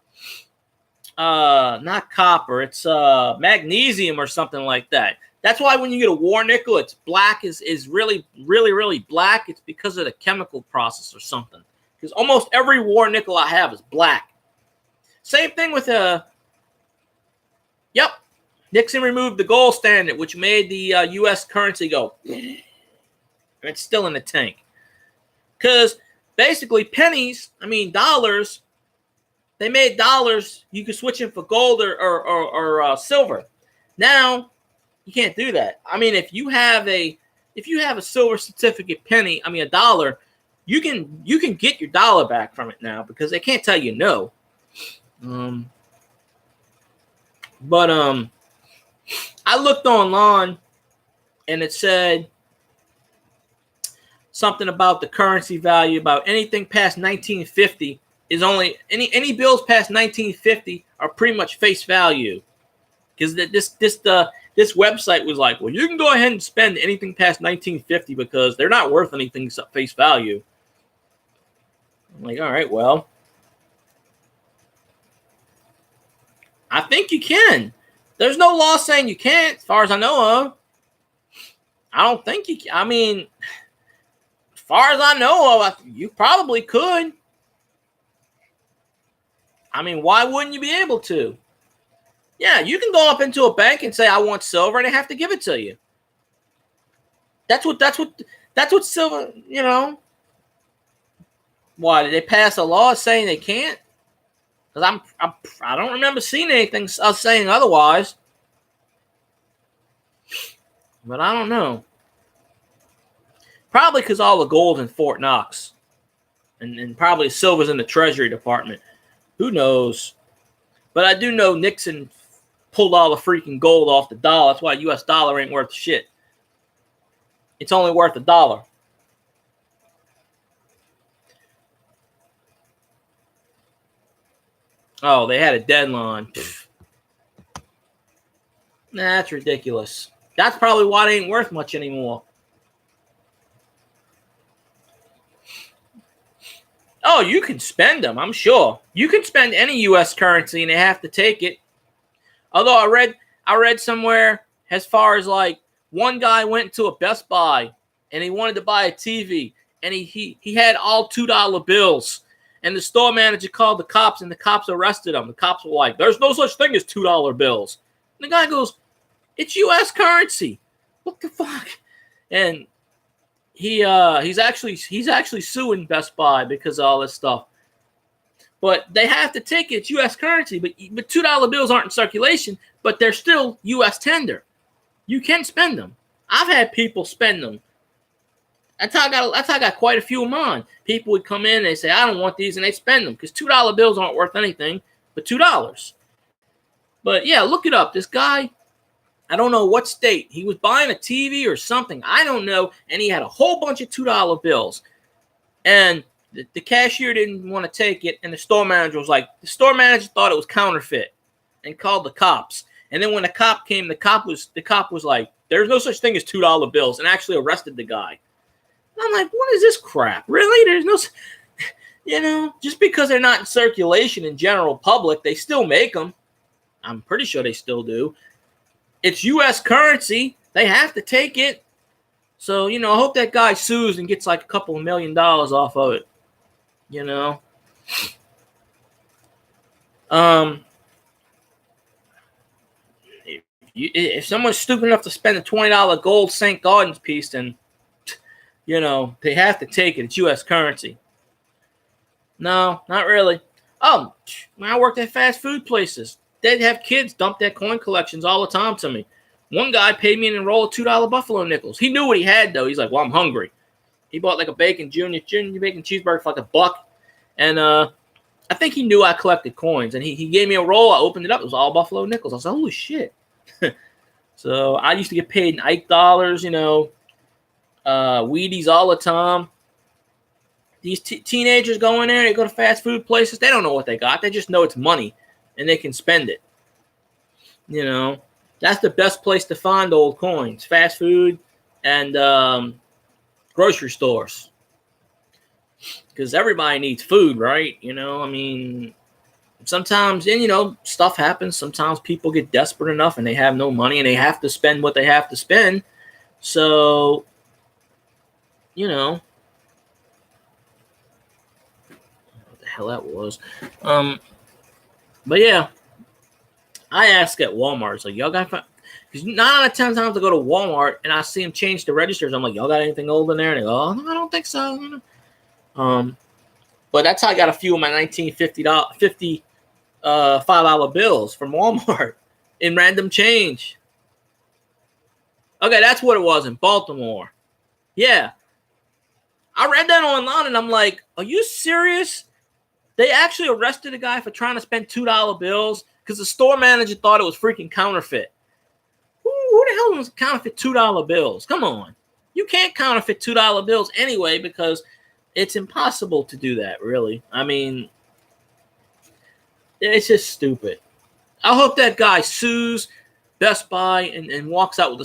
not copper. It's magnesium or something like that. That's why when you get a war nickel, it's black. Is really really black. It's because of the chemical process or something. Because almost every war nickel I have is black. Same thing with Yep. Nixon removed the gold standard, which made the U.S. currency go. It's still in the tank. Because basically dollars, they made dollars. You could switch them for gold or silver. Now, you can't do that. I mean, if you have a silver certificate penny, a dollar, you can get your dollar back from it now because they can't tell you no. But I looked online and it said something about the currency value, about anything past 1950 is only any bills past 1950 are pretty much face value. Because this website was like, well, you can go ahead and spend anything past 1950 because they're not worth anything except face value. I'm like, all right, well, I think you can. There's no law saying you can't, as far as I know of. I don't think you can. As far as I know of, you probably could. Why wouldn't you be able to? Yeah, you can go up into a bank and say, I want silver, and they have to give it to you. That's what silver, Why, did they pass a law saying they can't? Because I don't remember seeing anything saying otherwise. But I don't know. Probably because all the gold's in Fort Knox. And probably silver's in the Treasury Department. Who knows? But I do know Nixon pulled all the freaking gold off the dollar. That's why U.S. dollar ain't worth shit. It's only worth $1. Oh, they had a deadline. Nah, that's ridiculous. That's probably why they ain't worth much anymore. Oh, you can spend them, I'm sure. You can spend any U.S. currency and they have to take it. Although I read somewhere as far as like one guy went to a Best Buy and he wanted to buy a TV and he had all $2 bills. And the store manager called the cops, and the cops arrested him. The cops were like, there's no such thing as $2 bills. And the guy goes, it's U.S. currency. What the fuck? And he's actually suing Best Buy because of all this stuff. But they have to take it. It's U.S. currency. But $2 bills aren't in circulation, but they're still U.S. tender. You can spend them. I've had people spend them. That's how I got quite a few of mine. People would come in and they say, I don't want these, and they spend them because $2 bills aren't worth anything but $2. But yeah, look it up. This guy, I don't know what state. He was buying a TV or something. I don't know. And he had a whole bunch of $2 bills. And the cashier didn't want to take it. And the store manager thought it was counterfeit and called the cops. And then when the cop came, the cop was like, there's no such thing as $2 bills, and actually arrested the guy. I'm like, what is this crap? Really? There's no, just because they're not in circulation in general public, they still make them. I'm pretty sure they still do. It's U.S. currency. They have to take it. So, I hope that guy sues and gets like a couple of $1 million off of it. If someone's stupid enough to spend a $20 gold St. Gaudens piece, then they have to take it. It's U.S. currency. No, not really. When I worked at fast food places, they'd have kids dump their coin collections all the time to me. One guy paid me an roll of $2 buffalo nickels. He knew what he had, though. He's like, well, I'm hungry. He bought like a junior bacon cheeseburger for like $1. And I think he knew I collected coins. And he gave me a roll. I opened it up. It was all buffalo nickels. I was like, holy shit. So I used to get paid in Ike dollars, Wheaties all the time. These teenagers go in there, they go to fast food places. They don't know what they got. They just know it's money, and they can spend it. That's the best place to find old coins. Fast food, and grocery stores, because everybody needs food, right? You know, I mean, sometimes, and you know, stuff happens. Sometimes people get desperate enough and they have no money and they have to spend what they have to spend. So, you know, what the hell that was. But yeah, I ask at Walmart, it's like, y'all got, because 9 out of 10 times I go to Walmart and I see them change the registers. I'm like, y'all got anything old in there? And they go, oh, no, I don't think so. But that's how I got a few of my $50 $5 bills from Walmart in random change. Okay, that's what it was in Baltimore. Yeah. I read that online and I'm like, are you serious? They actually arrested a guy for trying to spend $2 bills because the store manager thought it was freaking counterfeit. Who the hell wants to counterfeit $2 bills? Come on. You can't counterfeit $2 bills anyway because it's impossible to do that, really. I mean, it's just stupid. I hope that guy sues Best Buy and walks out with a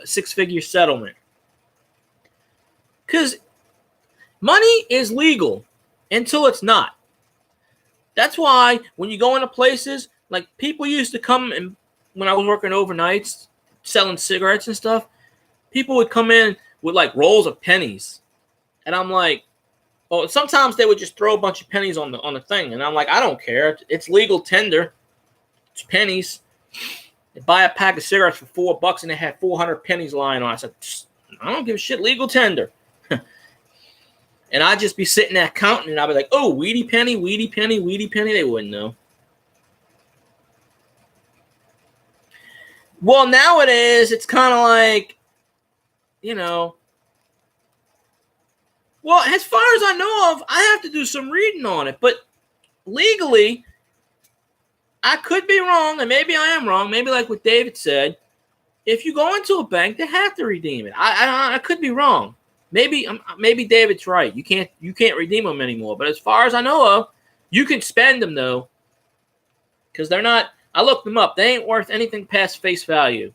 six-figure settlement. Because money is legal until it's not. That's why when you go into places, like people used to come and when I was working overnights, selling cigarettes and stuff, people would come in with like rolls of pennies. And I'm like, oh, sometimes they would just throw a bunch of pennies on the thing. And I'm like, I don't care. It's legal tender. It's pennies. They buy a pack of cigarettes for $4 and they had 400 pennies lying on. I said, I don't give a shit, legal tender. And I'd just be sitting there counting and I'd be like, oh, weedy penny, weedy penny, weedy penny. They wouldn't know. Well, nowadays, it's kind of like, you know, well, as far as I know of, I have to do some reading on it. But legally, I could be wrong, and maybe I am wrong. Maybe like what David said, if you go into a bank, they have to redeem it. I could be wrong. Maybe David's right. You can't redeem them anymore. But as far as I know of, you can spend them though, because they're not. I looked them up. They ain't worth anything past face value.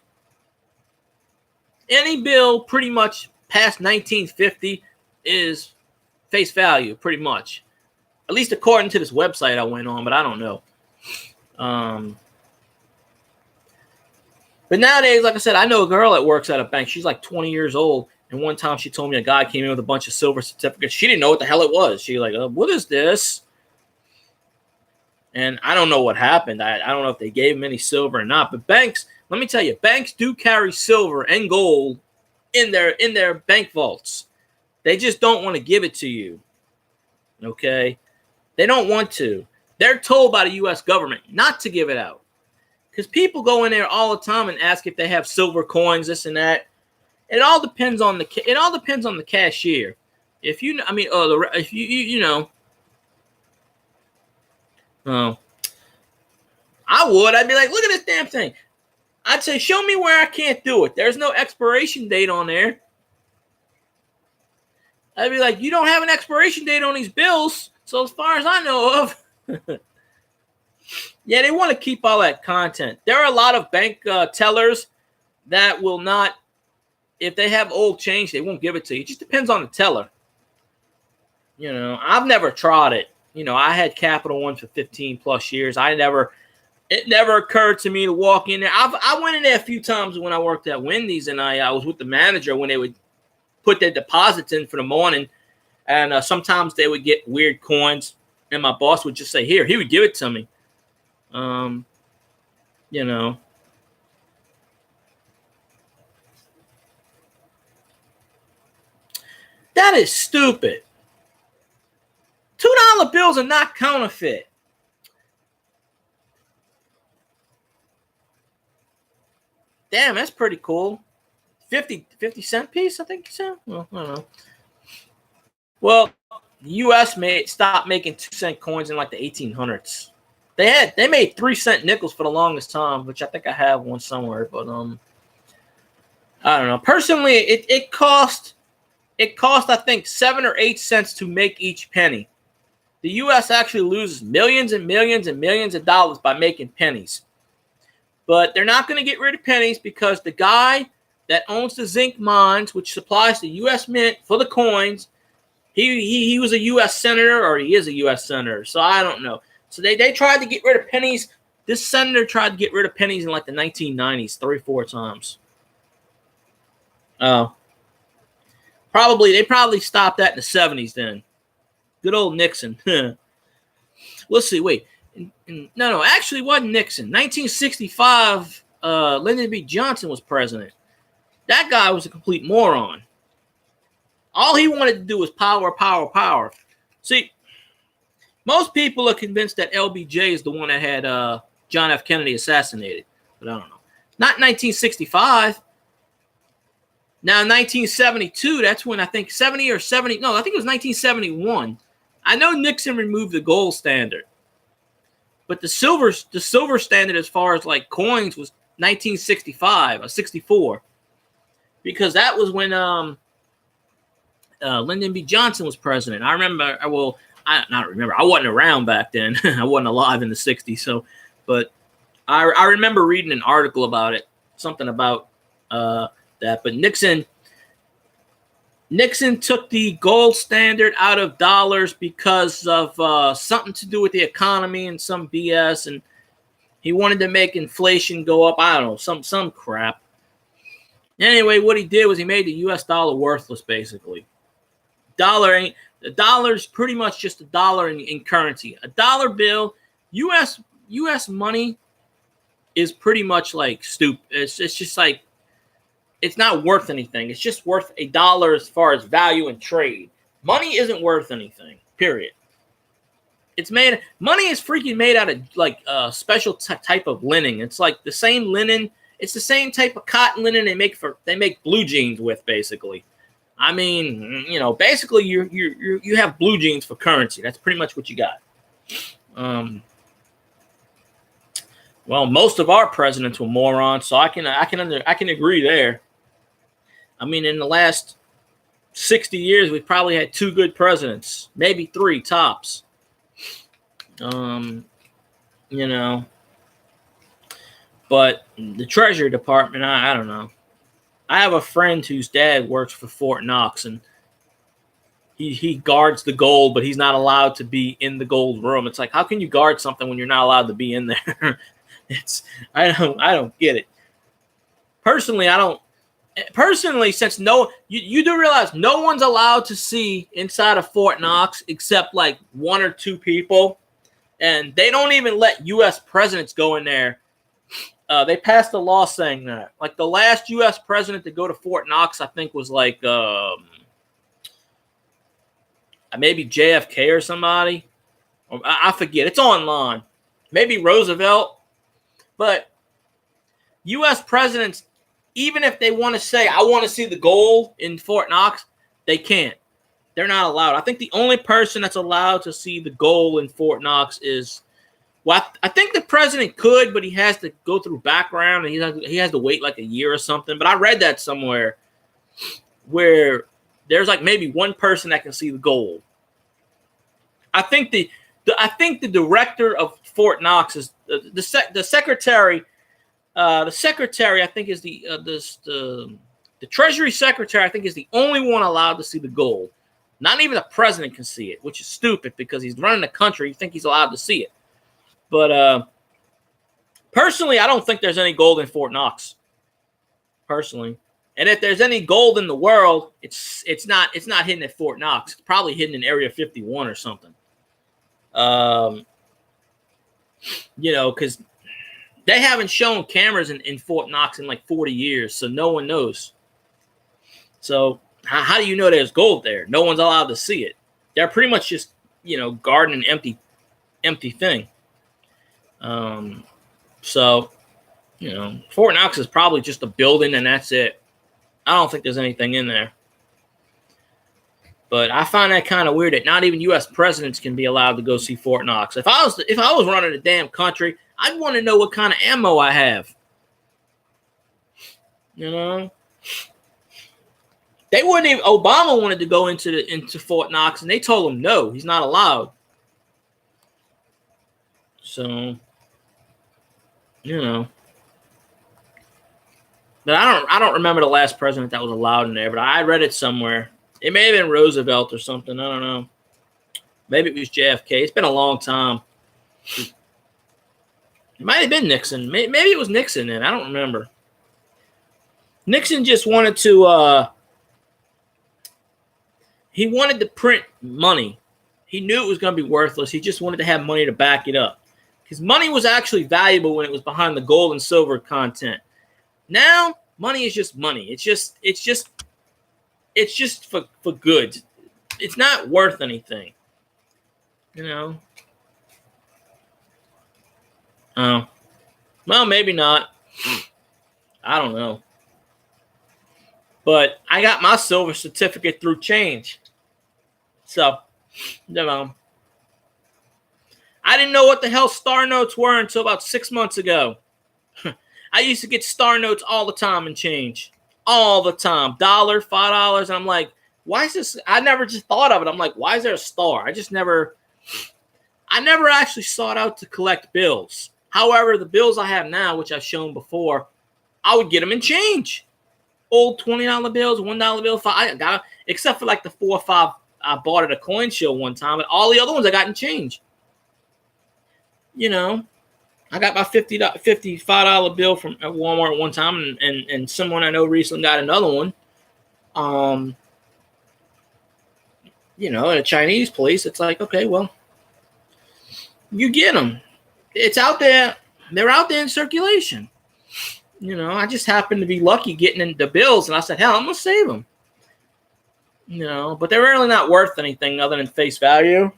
Any bill pretty much past 1950 is face value, pretty much. At least according to this website I went on, but I don't know. But nowadays, like I said, I know a girl that works at a bank. She's like 20 years old. And one time she told me a guy came in with a bunch of silver certificates. She didn't know what the hell it was. She was like, what is this? And I don't know what happened. I don't know if they gave him any silver or not. But banks, let me tell you, banks do carry silver and gold in their bank vaults. They just don't want to give it to you. Okay? They don't want to. They're told by the U.S. government not to give it out. Because people go in there all the time and ask if they have silver coins, this and that. It all depends on the cashier. If you, I mean, if you know, I'd be like, look at this damn thing. I'd say, show me where I can't do it. There's no expiration date on there. I'd be like, you don't have an expiration date on these bills. So as far as I know of, yeah, they want to keep all that content. There are a lot of bank tellers that will not. If they have old change, they won't give it to you. It just depends on the teller. You know, I've never tried it. You know, I had Capital One for 15 plus years. It never occurred to me to walk in there. I went in there a few times when I worked at Wendy's, and I was with the manager when they would put their deposits in for the morning. And sometimes they would get weird coins, and my boss would just say, here, he would give it to me. You know. That is stupid. $2 bills are not counterfeit. Damn, that's pretty cool. 50 cent piece, I think you said? Well, I don't know. Well, the U.S. stopped making 2-cent coins in like the 1800s. They made 3-cent nickels for the longest time, which I think I have one somewhere, but I don't know. Personally, it cost I think 7 or 8 cents to make each penny. The U.S. actually loses millions and millions and millions of dollars by making pennies. But they're not going to get rid of pennies because the guy that owns the zinc mines, which supplies the U.S. Mint for the coins. He was a U.S. senator, or he is a U.S. senator, so I don't know. So they tried to get rid of pennies. This senator tried to get rid of pennies in like the 1990s, 3-4 times. They probably stopped that in the 70s then. Good old Nixon. Let's see. Wait. No. Actually, it wasn't Nixon. 1965, Lyndon B. Johnson was president. That guy was a complete moron. All he wanted to do was power, power, power. See, most people are convinced that LBJ is the one that had John F. Kennedy assassinated. But I don't know. Not 1965. Now, 1972, that's when I think 70 or 70. No, I think it was 1971. I know Nixon removed the gold standard. But the silver standard as far as like coins was 1965 or 64. Because that was when Lyndon B. Johnson was president. I remember, I wasn't around back then. I wasn't alive in the 60s. So, but I remember reading an article about it, something about that. But Nixon took the gold standard out of dollars because of something to do with the economy and some BS, and he wanted to make inflation go up. I don't know, some crap. Anyway, what he did was he made the U.S. dollar worthless, basically. The dollar's pretty much just a dollar in currency. A dollar bill, U.S. money is pretty much like stupid. It's just like, it's not worth anything. It's just worth a dollar as far as value and trade. Money isn't worth anything, period. Money is freaking made out of like a special type of linen. It's like the same linen. It's the same type of cotton linen they make blue jeans with, basically. I mean, basically you have blue jeans for currency. That's pretty much what you got. Well, most of our presidents were morons, so I can agree there. I mean, in the last 60 years, we've probably had 2 good presidents, maybe 3 tops. But the Treasury Department, I don't know. I have a friend whose dad works for Fort Knox, and he guards the gold, but he's not allowed to be in the gold room. It's like, how can you guard something when you're not allowed to be in there? I don't get it. Personally, since you do realize no one's allowed to see inside of Fort Knox except like 1 or 2 people, and they don't even let U.S. presidents go in there. They passed a law saying that. Like the last U.S. president to go to Fort Knox, I think, was like maybe JFK or somebody. I forget. It's online. Maybe Roosevelt. But U.S. presidents, even if they want to say, I want to see the gold in Fort Knox, they can't. They're not allowed. I think the only person that's allowed to see the gold in Fort Knox is, well, I think the president could, but he has to go through background, and he has to wait like a year or something. But I read that somewhere where there's like maybe one person that can see the gold. I think the director of Fort Knox is the secretary. The secretary, I think, is the Treasury Secretary. I think is the only one allowed to see the gold. Not even the president can see it, which is stupid because he's running the country. You think he's allowed to see it? But personally, I don't think there's any gold in Fort Knox. Personally, and if there's any gold in the world, it's not hidden at Fort Knox. It's probably hidden in Area 51 or something. Because they haven't shown cameras in Fort Knox in like 40 years, so no one knows. So how do you know there's gold there? No one's allowed to see it. They're pretty much just guarding an empty thing. So Fort Knox is probably just a building and that's it. I don't think there's anything in there. But I find that kind of weird that not even U.S. presidents can be allowed to go see Fort Knox. If I was running a damn country, I'd want to know what kind of ammo I have. They wouldn't even. Obama wanted to go into Fort Knox, and they told him no, he's not allowed. So, But I don't remember the last president that was allowed in there, but I read it somewhere. It may have been Roosevelt or something. I don't know. Maybe it was JFK. It's been a long time. It might have been Nixon. Maybe it was Nixon then. I don't remember. Nixon just wanted to he wanted to print money. He knew it was going to be worthless. He just wanted to have money to back it up. Because money was actually valuable when it was behind the gold and silver content. Now, money is just money. It's just for goods. It's not worth anything. You know? Oh. Well, maybe not. I don't know. But I got my silver certificate through change. So, you know. I didn't know what the hell star notes were until about 6 months ago. I used to get star notes all the time in change. All the time. $1, $5. And I'm like, why is this? I never just thought of it. I'm like, why is there a star? I never actually sought out to collect bills. However, the bills I have now, which I've shown before, I would get them in change. Old $20 bills, $1 bill, I got, except for like the 4 or 5 I bought at a coin show one time, but all the other ones I got in change. You know, I got my $55 bill from at Walmart one time, and someone I know recently got another one. You know, at a Chinese place, it's like, okay, well, you get them. It's out there. They're out there in circulation. You know, I just happened to be lucky getting in the bills, and I said, hell, I'm going to save them. You know, but they're really not worth anything other than face value.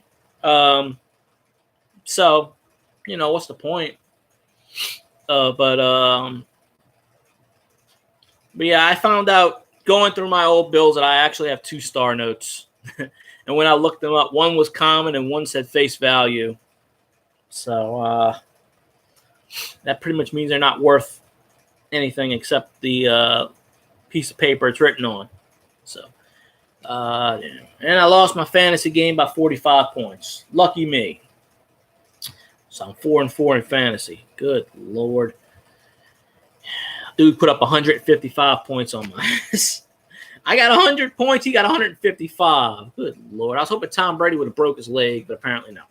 So, you know, what's the point? But yeah, I found out going through my old bills that I actually have 2 star notes. And when I looked them up, one was common and one said face value. So that pretty much means they're not worth anything except the piece of paper it's written on. So, and I lost my fantasy game by 45 points. Lucky me. So I'm 4-4 in fantasy. Good Lord. Dude put up 155 points on my ass. I got 100 points. He got 155. Good Lord. I was hoping Tom Brady would have broke his leg, but apparently no.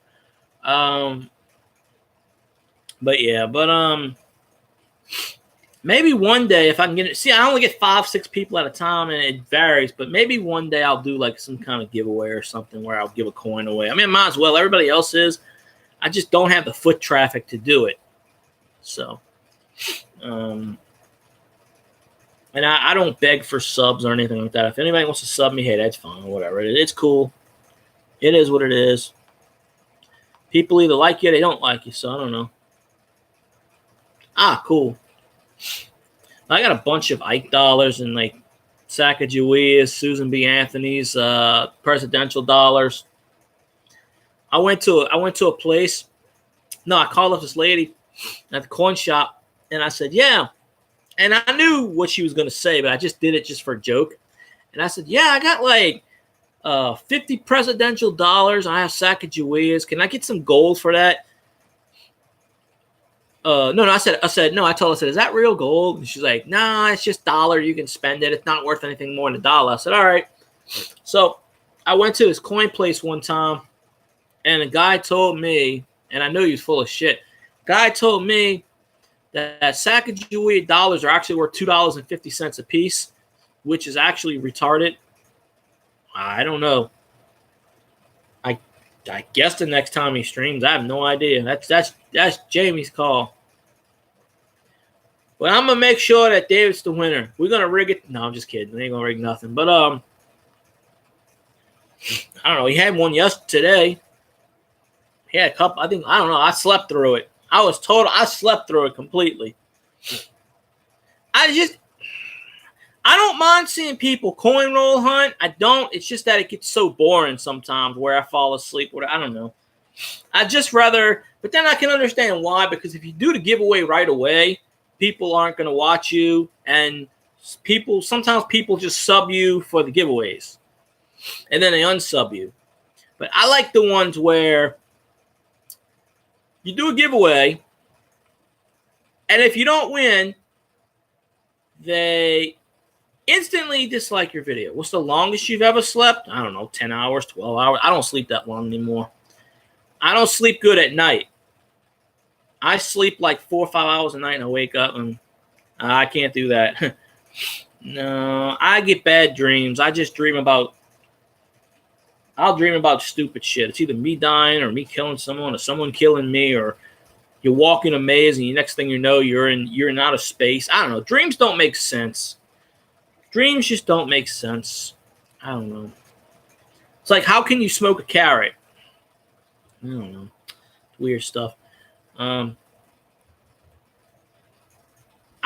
But yeah, maybe one day if I can get it. See, I only get 5-6 people at a time, and it varies. But maybe one day I'll do like some kind of giveaway or something where I'll give a coin away. I mean, might as well. Everybody else is. I just don't have the foot traffic to do it. So, and I don't beg for subs or anything like that. If anybody wants to sub me, hey, that's fine. Whatever. It's cool. It is what it is. People either like you or they don't like you. So I don't know. Cool. I got a bunch of Ike dollars and like Sacagaweas, Susan B. Anthony's presidential dollars. I went to a place. No, I called up this lady at the coin shop, and I said, yeah. And I knew what she was going to say, but I just did it just for a joke. And I said, yeah, I got like 50 presidential dollars. I have Sacagaweas. Can I get some gold for that? No, I said, no, I told her, I said, is that real gold? And she's like, nah, it's just dollar. You can spend it. It's not worth anything more than $1. I said, all right. So I went to his coin place one time, and a guy told me, and I knew he was full of shit. Guy told me that Sacagawea dollars are actually worth $2.50 a piece, which is actually retarded. I don't know. I guess the next time he streams, I have no idea. That's Jamie's call. But I'm gonna make sure that David's the winner. We're gonna rig it. No, I'm just kidding. We ain't gonna rig nothing. But I don't know. He had one yesterday. He had a couple. I don't know. I slept through it. I slept through it completely. I don't mind seeing people coin roll hunt. I don't. It's just that it gets so boring sometimes where I fall asleep. I don't know. I just rather, but then I can understand why, because if you do the giveaway right away, people aren't going to watch you, and sometimes people just sub you for the giveaways, and then they unsub you. But I like the ones where you do a giveaway, and if you don't win, they instantly dislike your video. What's the longest you've ever slept? I don't know, 10 hours, 12 hours. I don't sleep that long anymore. I don't sleep good at night. I sleep like 4 or 5 hours a night and I wake up and I can't do that. No, I get bad dreams. I just dream about, I'll dream about stupid shit. It's either me dying or me killing someone or someone killing me, or you're walking a maze and the next thing you know, you're in outer space. I don't know. Dreams don't make sense. Dreams just don't make sense. I don't know. It's like, how can you smoke a carrot? I don't know. Weird stuff. I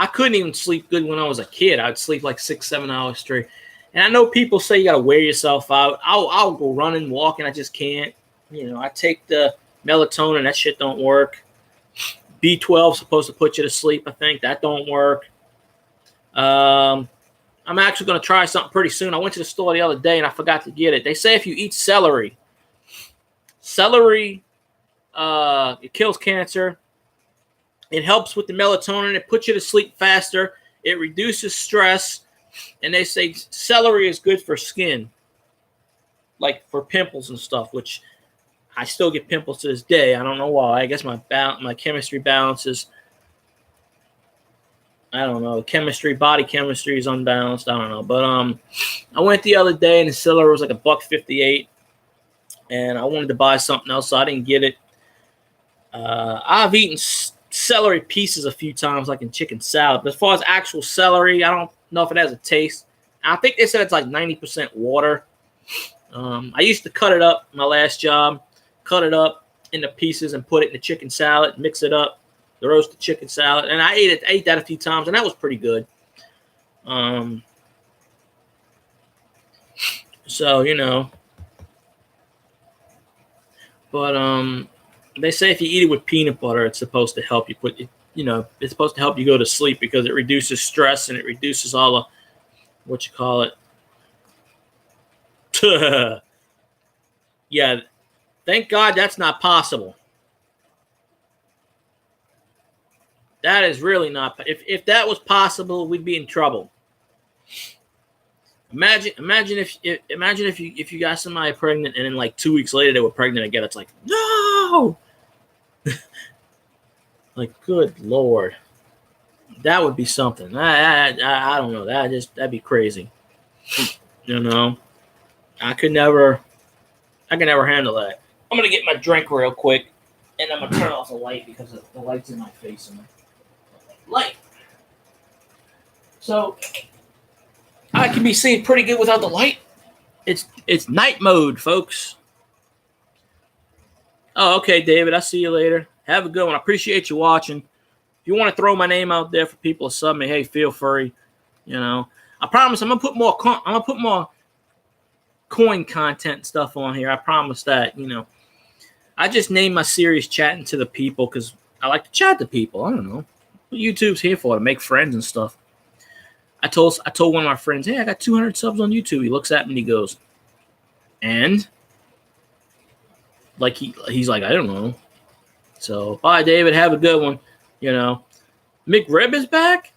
couldn't even sleep good when I was a kid. I'd sleep like 6-7 hours straight. And I know people say you got to wear yourself out. I'll go running, walking. I just can't. You know, I take the melatonin. That shit don't work. B12 supposed to put you to sleep. I think that don't work. I'm actually going to try something pretty soon. I went to the store the other day and I forgot to get it. They say if you eat celery, it kills cancer. It helps with the melatonin. It puts you to sleep faster. It reduces stress. And they say celery is good for skin, like for pimples and stuff, which I still get pimples to this day. I don't know why. I guess my chemistry balances. I don't know. Body chemistry is unbalanced. I don't know. But I went the other day and the celery was like $1.58. And I wanted to buy something else, so I didn't get it. I've eaten celery pieces a few times, like in chicken salad. But as far as actual celery, I don't know if it has a taste. I think they said it's like 90% water. I used to cut it up my last job, cut it up into pieces and put it in the chicken salad, mix it up, the roasted chicken salad. And I ate that a few times, and that was pretty good. So, you know. But they say if you eat it with peanut butter, it's supposed to help you it's supposed to help you go to sleep because it reduces stress and it reduces all the, yeah, thank God that's not possible. That is really not. If that was possible, we'd be in trouble. Imagine if you got somebody pregnant and then like 2 weeks later they were pregnant again. It's like, no. Like, good Lord, that would be something. I don't know. That'd be crazy. You know, I could never handle that. I'm gonna get my drink real quick, and I'm gonna turn off the light because the light's in my face. Light. So I can be seen pretty good without the light. It's night mode, folks. Oh, okay, David. I'll see you later. Have a good one. I appreciate you watching. If you want to throw my name out there for people to sub me, hey, feel free. You know, I promise I'm gonna put more. Coin content stuff on here. I promise that. You know, I just named my series "Chatting to the People" because I like to chat to people. I don't know what YouTube's here for, to make friends and stuff. I told one of my friends, hey, I got 200 subs on YouTube. He looks at me and he goes, and like he's like, I don't know. So bye, David. Have a good one. You know, McRib is back.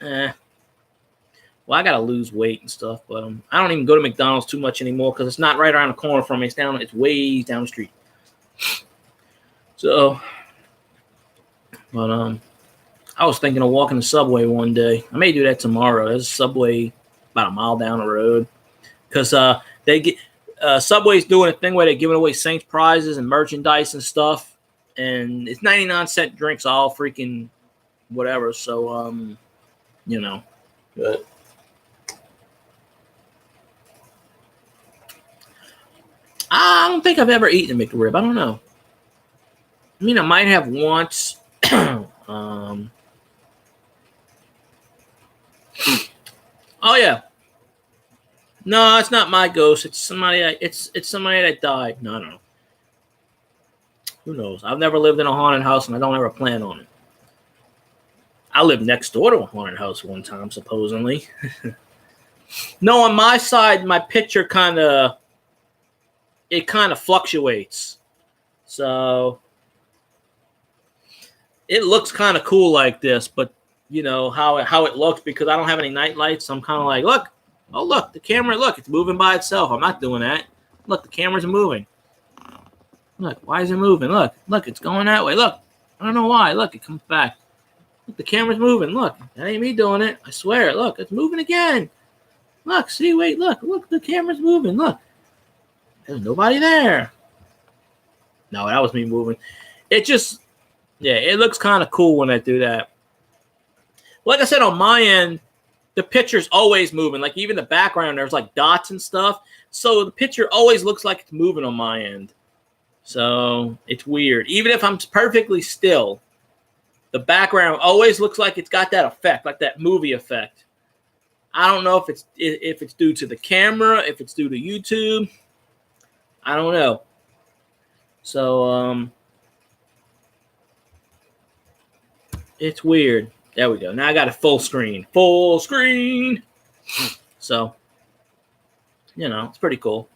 Well, I gotta lose weight and stuff, but I don't even go to McDonald's too much anymore because it's not right around the corner from me. It's way down the street. So, but I was thinking of walking the subway one day. I may do that tomorrow. There's a subway about a mile down the road because Subway's doing a thing where they're giving away Saints prizes and merchandise and stuff, and it's 99-cent drinks, all freaking whatever. So, you know, but I don't think I've ever eaten a McRib. I don't know. I mean, I might have once. Oh yeah. No, it's not my ghost. It's somebody. It's somebody that died. No, I don't know. Who knows? I've never lived in a haunted house, and I don't ever plan on it. I lived next door to a haunted house one time, supposedly. No, on my side, my picture kind of fluctuates. So it looks kind of cool like this, but how it looks because I don't have any night lights. So I'm kind of like, look, the camera, look, it's moving by itself. I'm not doing that. Look, the camera's moving. Look, why is it moving? Look, it's going that way. Look, I don't know why. Look, it comes back. Look, the camera's moving. Look, that ain't me doing it. I swear. Look, it's moving again. Look, see, wait, look, the camera's moving. Look, there's nobody there. No, that was me moving. It just, yeah, it looks kind of cool when I do that. Like I said, on my end, the picture's always moving. Like even the background, there's like dots and stuff. So the picture always looks like it's moving on my end. So it's weird. Even if I'm perfectly still, the background always looks like it's got that effect, like that movie effect. I don't know if it's due to the camera, if it's due to YouTube. I don't know. So it's weird. There we go. Now I got a full screen. Full screen. So, it's pretty cool.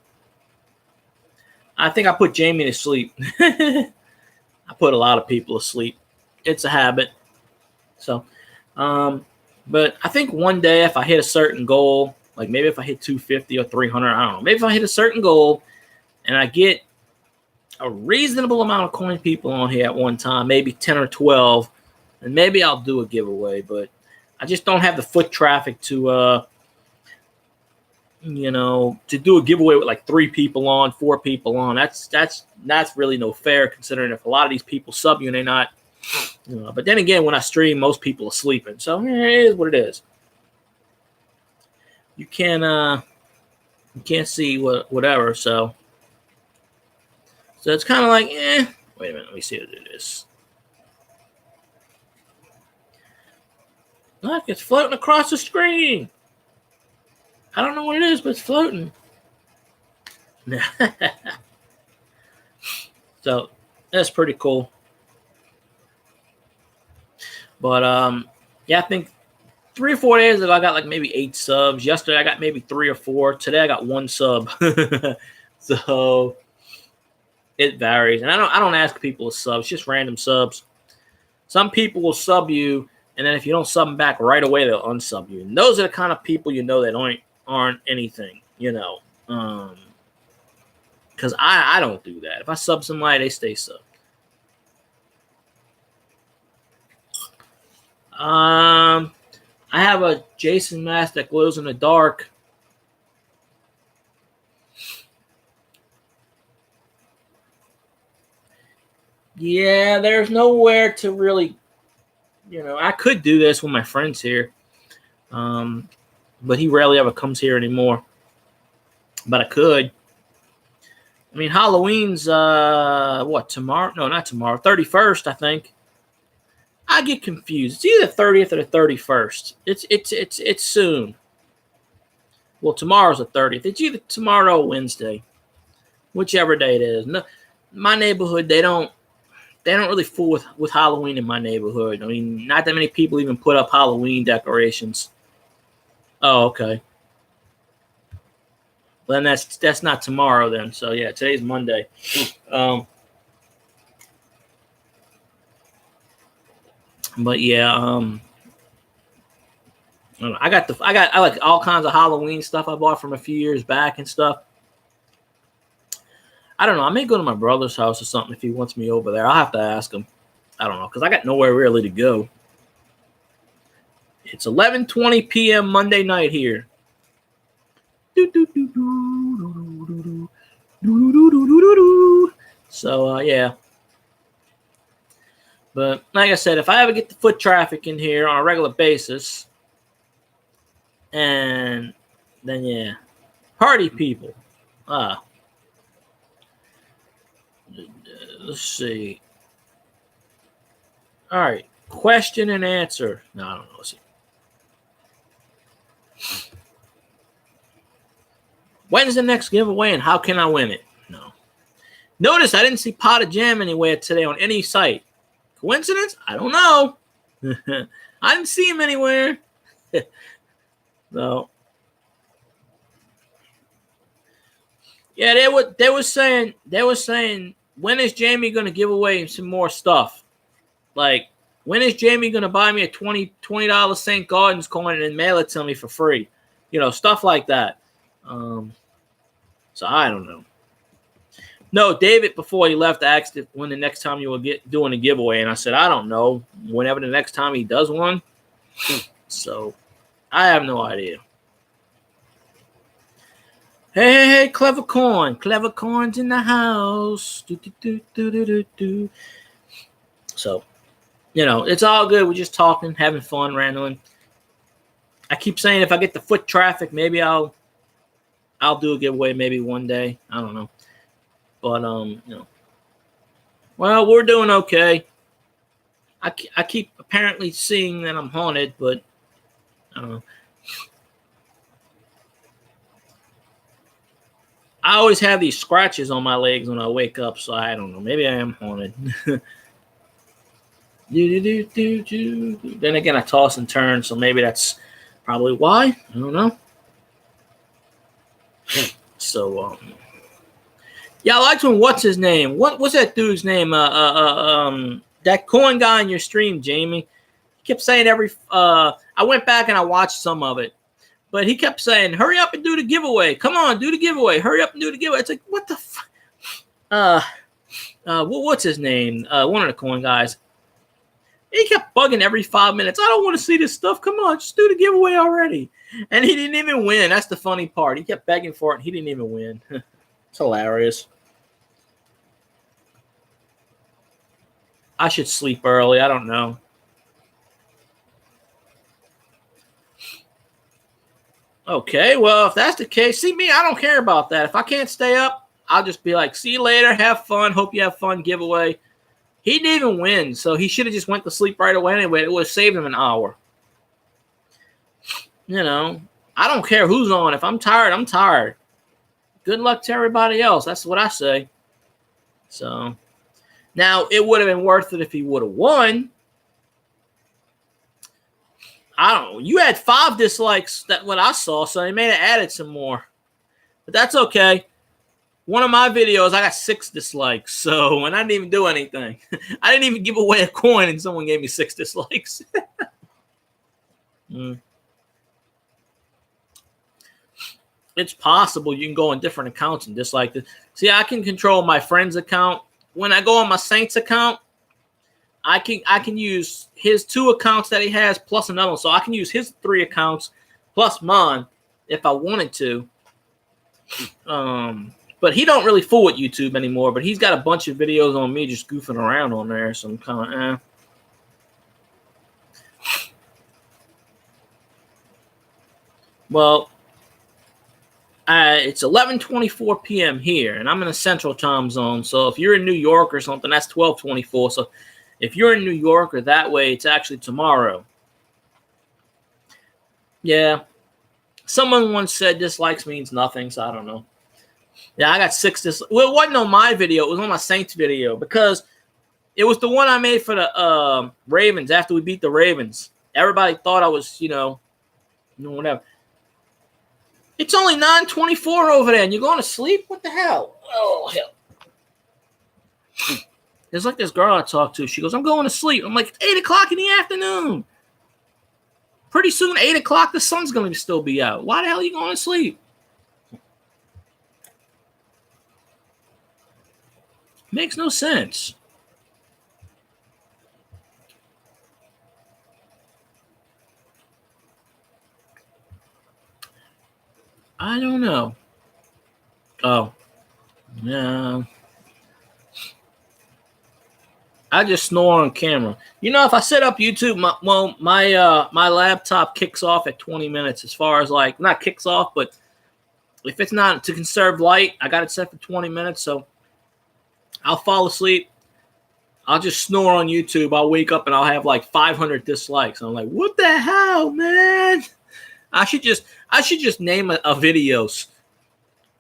I think I put Jamie to sleep. I put a lot of people to sleep. It's a habit. So, but I think one day if I hit a certain goal, like maybe if I hit 250 or 300, I don't know. Maybe if I hit a certain goal and I get a reasonable amount of coin people on here at one time, maybe 10 or 12, and maybe I'll do a giveaway. But I just don't have the foot traffic to do a giveaway with like 3 people on, 4 people on. That's really no fair considering if a lot of these people sub you and they're not. But then again, when I stream, most people are sleeping. So it is what it is. You can't see whatever. So it's kind of like, Wait a minute, let me see what it is. Look, it's floating across the screen. I don't know what it is, but it's floating. So that's pretty cool. But I think 3 or 4 days ago I got like maybe 8 subs. Yesterday I got maybe 3 or 4. Today I got 1 sub. So it varies, and I don't ask people to sub. It's just random subs. Some people will sub you, and then if you don't sub them back right away, they'll unsub you. And those are the kind of people that aren't anything, because I don't do that. If I sub somebody, they stay subbed. I have a Jason mask that glows in the dark. Yeah, there's nowhere to really, I could do this with my friends here. But he rarely ever comes here anymore. But I could. I mean, Halloween's tomorrow? No, not tomorrow. 31st, I think. I get confused. It's either 30th or the 31st. It's soon. Well, tomorrow's the 30th. It's either tomorrow or Wednesday, whichever day it is. No, my neighborhood, they don't really fool with Halloween in my neighborhood. I mean, not that many people even put up Halloween decorations. Oh, okay. Well, then that's not tomorrow then. So yeah, today's Monday. But yeah, I like all kinds of Halloween stuff I bought from a few years back and stuff. I don't know. I may go to my brother's house or something if he wants me over there. I'll have to ask him. I don't know because I got nowhere really to go. It's 11:20 p.m. Monday night here. So yeah. But like I said, if I ever get the foot traffic in here on a regular basis, and then yeah, party people. Let's see. All right, question and answer. No, I don't know. Let's see. When's the next giveaway and how can I win it? No. Notice I didn't see Pot of Jam anywhere today on any site. Coincidence? I don't know. I didn't see him anywhere. No. Yeah, they were saying when is Jamie gonna give away some more stuff? Like When is Jamie going to buy me a $20 St. Gardens coin and mail it to me for free? Stuff like that. So I don't know. No, David, before he left, asked when the next time you will get doing a giveaway. And I said, I don't know. Whenever the next time he does one. So I have no idea. Hey, Clever Coin. Clever Coin's in the house. So, it's all good. We're just talking, having fun, rambling. I keep saying if I get the foot traffic, maybe I'll do a giveaway maybe one day. I don't know. But, well, we're doing okay. I keep apparently seeing that I'm haunted, but I don't know. I always have these scratches on my legs when I wake up, so I don't know. Maybe I am haunted. Then again, I toss and turn, so maybe that's probably why. I don't know. So, yeah, I liked when what's his name? What's that dude's name? That coin guy in your stream, Jamie. He kept saying I went back and I watched some of it. But he kept saying, hurry up and do the giveaway. Come on, do the giveaway. Hurry up and do the giveaway. It's like, what the fuck? What's his name? One of the coin guys. He kept bugging every 5 minutes. I don't want to see this stuff. Come on, just do the giveaway already. And he didn't even win. That's the funny part. He kept begging for it, and he didn't even win. It's hilarious. I should sleep early. I don't know. Okay, well, if that's the case, see me, I don't care about that. If I can't stay up, I'll just be like, see you later, have fun, hope you have fun, giveaway. He didn't even win, so he should have just went to sleep right away anyway. It would have saved him an hour. I don't care who's on. If I'm tired, I'm tired. Good luck to everybody else. That's what I say. So, now, it would have been worth it if he would have won. I don't know. You had 5 dislikes. That what I saw, so they may have added some more. But that's okay. One of my videos, I got 6 dislikes. So, and I didn't even do anything. I didn't even give away a coin, and someone gave me 6 dislikes. It's possible you can go on different accounts and dislike this. See, I can control my friend's account. When I go on my Saints account, I can use his 2 accounts that he has plus another one. So I can use his 3 accounts plus mine if I wanted to. But he don't really fool with YouTube anymore. But he's got a bunch of videos on me just goofing around on there. So I'm kind of Well, it's 11:24 p.m. here, and I'm in a Central Time Zone. So if you're in New York or something, that's 12:24. So if you're in New York or that way, it's actually tomorrow. Yeah. Someone once said dislikes means nothing, so I don't know. Yeah, I got 6 dislikes. Well, it wasn't on my video. It was on my Saints video because it was the one I made for the Ravens after we beat the Ravens. Everybody thought I was, whatever. It's only 9:24 over there, and you're going to sleep? What the hell? Oh, hell. There's like this girl I talked to. She goes, I'm going to sleep. I'm like, it's 8 o'clock in the afternoon. Pretty soon, 8 o'clock, the sun's going to still be out. Why the hell are you going to sleep? Makes no sense. I don't know. Oh. Yeah. I just snore on camera. If I set up YouTube, my laptop kicks off at 20 minutes. As far as not kicks off, but if it's not to conserve light, I got it set for 20 minutes. So I'll fall asleep. I'll just snore on YouTube. I'll wake up and I'll have 500 dislikes. I'm like, what the hell, man? I should just name a video.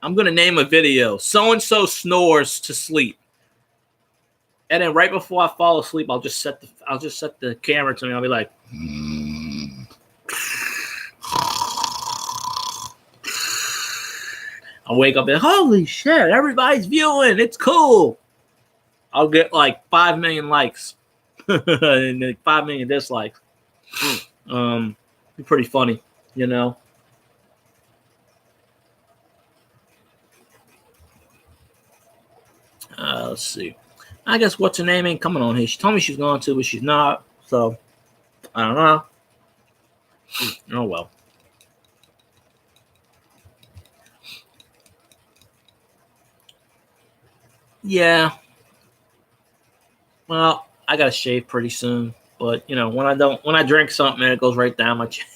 I'm gonna name a video. So and so snores to sleep. And then right before I fall asleep, I'll just set the camera to me. I'll be like, I'll wake up and holy shit, everybody's viewing. It's cool. I'll get 5 million likes. and 5 million dislikes. Be pretty funny, you know. Let's see. I guess what's her name ain't coming on here. She told me she's going to, but she's not. So I don't know. Oh well. Yeah. Well, I gotta shave pretty soon. But you know, when I drink something, it goes right down my chin.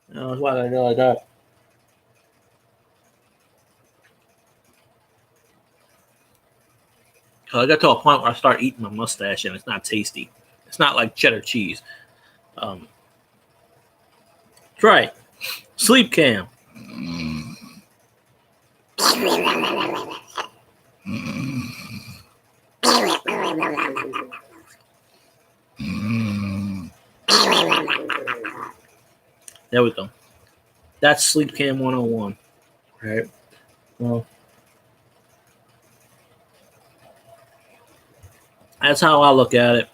That's why I go like that. I got to a point where I start eating my mustache, and it's not tasty. It's not like cheddar cheese. Try it. Sleep cam. There we go. That's Sleep Cam 101. Right? Well, that's how I look at it.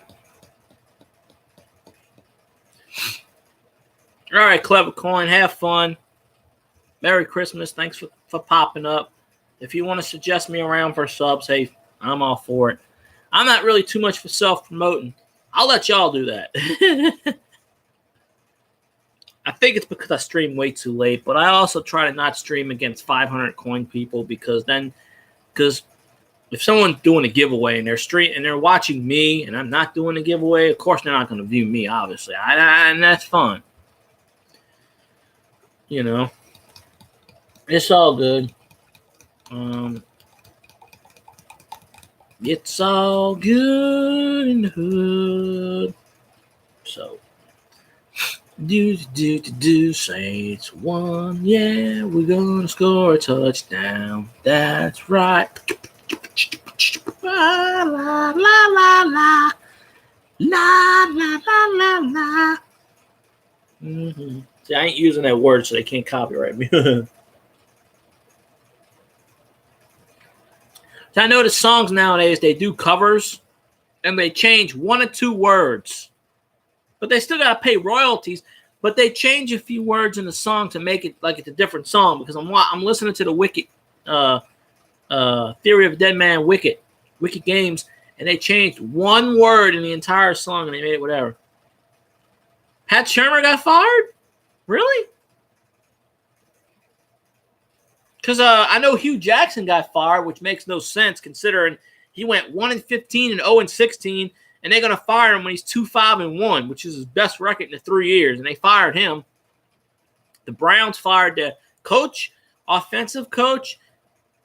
All right, Clever Coin, have fun. Merry Christmas. Thanks for popping up. If you want to suggest me around for subs, hey, I'm all for it. I'm not really too much for self-promoting. I'll let y'all do that. I think it's because I stream way too late, but I also try to not stream against 500 coin people because if someone's doing a giveaway and they're watching me and I'm not doing a giveaway, of course they're not going to view me, obviously, and that's fun. You know, it's all good. It's all good in the hood. So, do, Saints won. Yeah, we're gonna score a touchdown. That's right. La la la la la la la la la. Mm-hmm. See, I ain't using that word, so they can't copyright me. So I notice songs nowadays, they do covers and they change 1 or 2 words, but they still got to pay royalties, but they change a few words in the song to make it like it's a different song because I'm listening to the Wicked Theory of Dead Man Wicked Games, and they changed 1 word in the entire song and they made it whatever. Pat Shurmur got fired? Really? Because I know Hugh Jackson got fired, which makes no sense considering he went 1-15 and 0-16, and they're going to fire him when he's 2-5-1, which is his best record in the 3 years, and they fired him. The Browns fired the coach, offensive coach,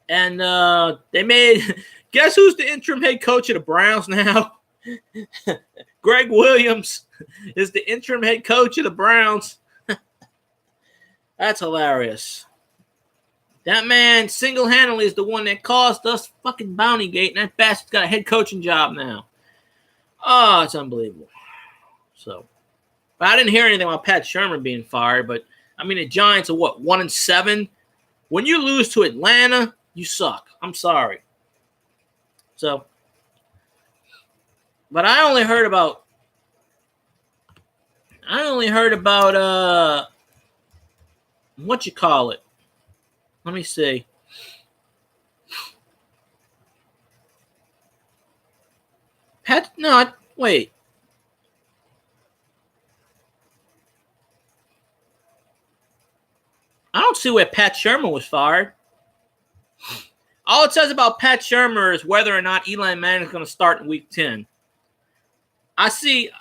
and they made – guess who's the interim head coach of the Browns now? Greg Williams is the interim head coach of the Browns. That's hilarious. That man single-handedly is the one that caused us fucking Bountygate, and that bastard's got a head coaching job now. Oh, it's unbelievable. So, but I didn't hear anything about Pat Shurmur being fired, but, I mean, the Giants are, 1-7? When you lose to Atlanta, you suck. I'm sorry. So, but I only heard about what you call it. Let me see. Wait. I don't see where Pat Shurmur was fired. All it says about Pat Shurmur is whether or not Eli Manning is going to start in Week 10. I see.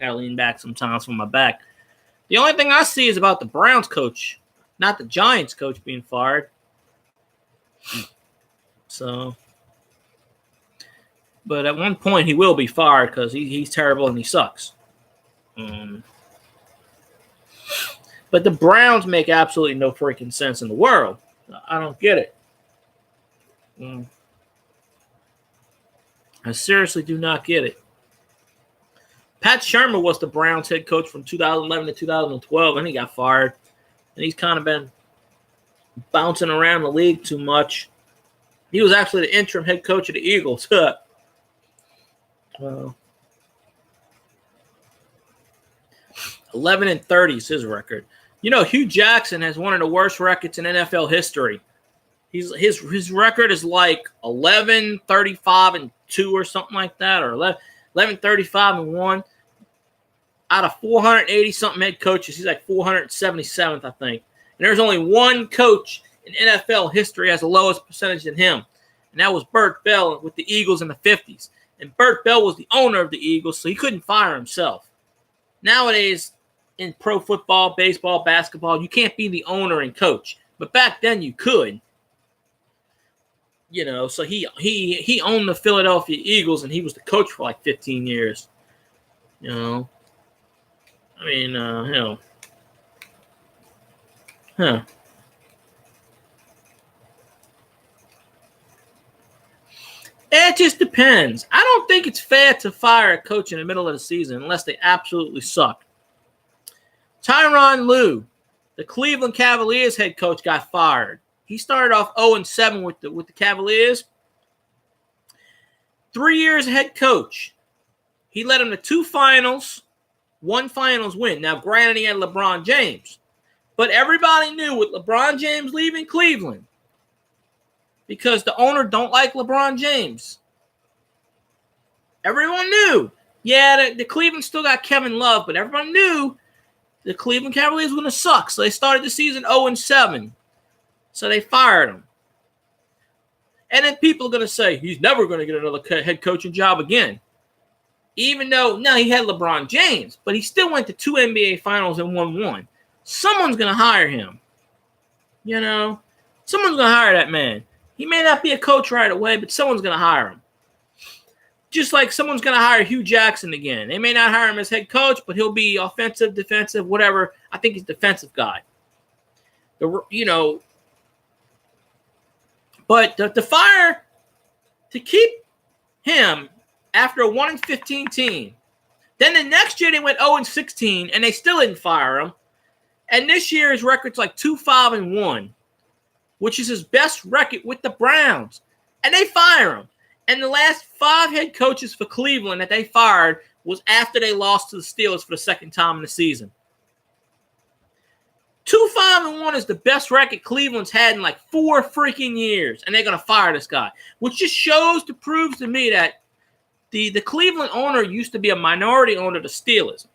Gotta lean back sometimes from my back. The only thing I see is about the Browns coach, not the Giants coach being fired. So, but at one point he will be fired because he's terrible and he sucks. But the Browns make absolutely no freaking sense in the world. I don't get it. I seriously do not get it. Pat Shurmur was the Browns head coach from 2011 to 2012, and he got fired. And he's kind of been bouncing around the league too much. He was actually the interim head coach of the Eagles. Well, 11-30 is his record. You know, Hugh Jackson has one of the worst records in NFL history. His record is like 11-35-2 or something like that, or 11-35-1. Out of 480 something head coaches, he's like 477th, I think. And there's only one coach in NFL history has the lowest percentage than him, and that was Burt Bell with the Eagles in the 50s. And Burt Bell was the owner of the Eagles, so he couldn't fire himself. Nowadays, in pro football, baseball, basketball, you can't be the owner and coach. But back then you could. You know, so he owned the Philadelphia Eagles, and he was the coach for like 15 years. You know. I mean, you know. Huh. It just depends. I don't think it's fair to fire a coach in the middle of the season unless they absolutely suck. Tyronn Lue, the Cleveland Cavaliers head coach, got fired. He started off 0-7 with the Cavaliers. 3 years head coach. He led them to 2 finals, 1 finals win. Now, granted, he had LeBron James. But everybody knew with LeBron James leaving Cleveland, because the owner don't like LeBron James. Everyone knew. Yeah, the Cleveland still got Kevin Love, but everyone knew the Cleveland Cavaliers were going to suck. So they started the season 0-7. So they fired him. And then people are going to say, he's never going to get another head coaching job again. Even though, now he had LeBron James, but he still went to 2 NBA finals and won 1. Someone's going to hire him. You know? Someone's going to hire that man. He may not be a coach right away, but someone's going to hire him. Just like someone's going to hire Hugh Jackson again. They may not hire him as head coach, but he'll be offensive, defensive, whatever. I think he's a defensive guy. You know, but the fire, to keep him after a 1-15 team. Then the next year they went 0-16, and they still didn't fire him. And this year his record's like 2-5-1, which is his best record with the Browns. And they fire him. And the last 5 head coaches for Cleveland that they fired was after they lost to the Steelers for the second time in the season. 2-5-1 is the best record Cleveland's had in like 4 freaking years. And they're going to fire this guy. Which just proves to me that the Cleveland owner used to be a minority owner of the Steelers.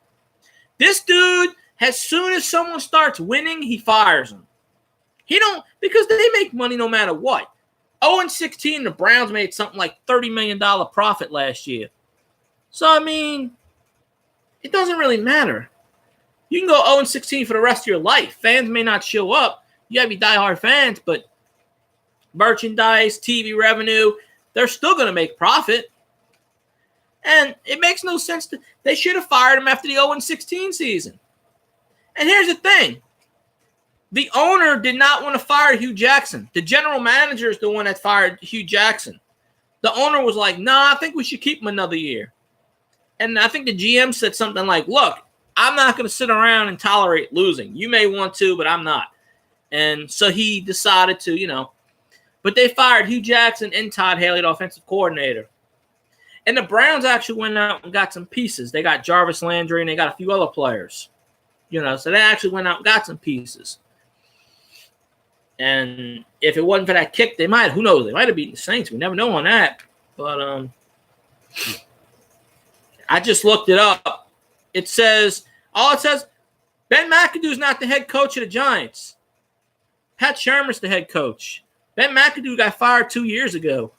This dude, as soon as someone starts winning, he fires them. He don't, because they make money no matter what. 0-16, the Browns made something like $30 million profit last year. So, I mean, it doesn't really matter. You can go 0-16 for the rest of your life. Fans may not show up. You gotta be diehard fans, but merchandise, TV revenue, they're still going to make profit. And it makes no sense. They should have fired him after the 0-16 season. And here's the thing. The owner did not want to fire Hugh Jackson. The general manager is the one that fired Hugh Jackson. The owner was like, nah, I think we should keep him another year. And I think the GM said something like, look, I'm not going to sit around and tolerate losing. You may want to, but I'm not. And so he decided to, you know. But they fired Hugh Jackson and Todd Haley, the offensive coordinator. And the Browns actually went out and got some pieces. They got Jarvis Landry and they got a few other players. You know, so they actually went out and got some pieces. And if it wasn't for that kick, they might, who knows, they might have beaten the Saints. We never know on that. But I just looked it up. It says, Ben McAdoo's not the head coach of the Giants. Pat Shermer's the head coach. Ben McAdoo got fired 2 years ago.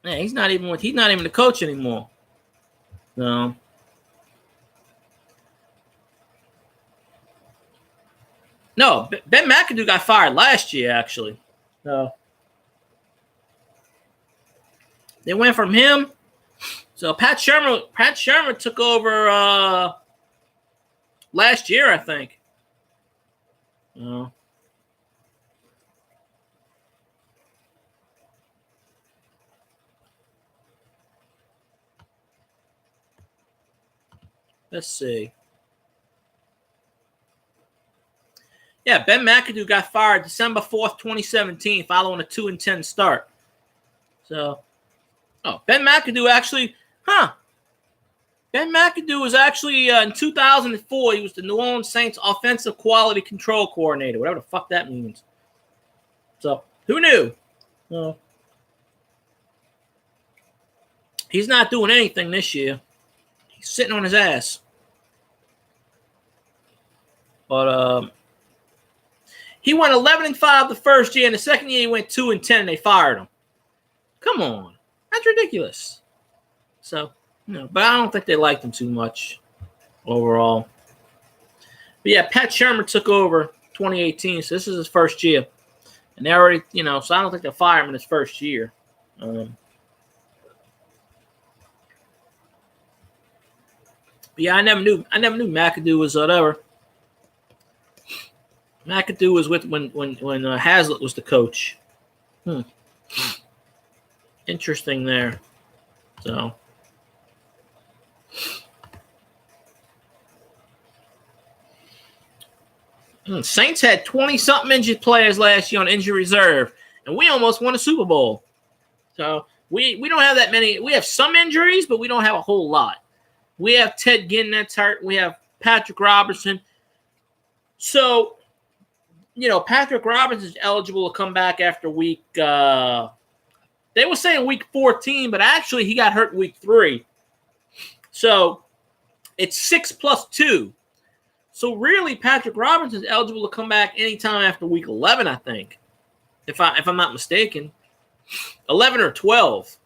Man, he's not even the coach anymore. No. No, Ben McAdoo got fired last year, actually. No. They went from him. So Pat Shermer took over last year, I think. No. Let's see. Yeah, Ben McAdoo got fired December 4th, 2017, following a 2-10 start. So, Ben McAdoo actually, Ben McAdoo was actually, in 2004, he was the New Orleans Saints offensive quality control coordinator, whatever the fuck that means. So, who knew? He's not doing anything this year. He's sitting on his ass. But he went 11-5 the first year, and the second year he went 2-10, and they fired him. Come on, that's ridiculous. So, but I don't think they liked him too much overall. But yeah, Pat Shermer took over 2018, so this is his first year, and they already, so I don't think they'll fire him in his first year. Yeah, I never knew McAdoo was whatever. McAdoo was with when Hazlitt was the coach. Interesting there. So, Saints had 20-something injured players last year on injury reserve, and we almost won a Super Bowl. So we don't have that many. We have some injuries, but we don't have a whole lot. We have Ted Ginn that's hurt. We have Patrick Robertson. So, Patrick Robinson's eligible to come back after week. They were saying week 14, but actually he got hurt week 3. So it's 6 + 2. So really, Patrick Robinson's eligible to come back anytime after week 11, I think, if I'm not mistaken, 11 or 12.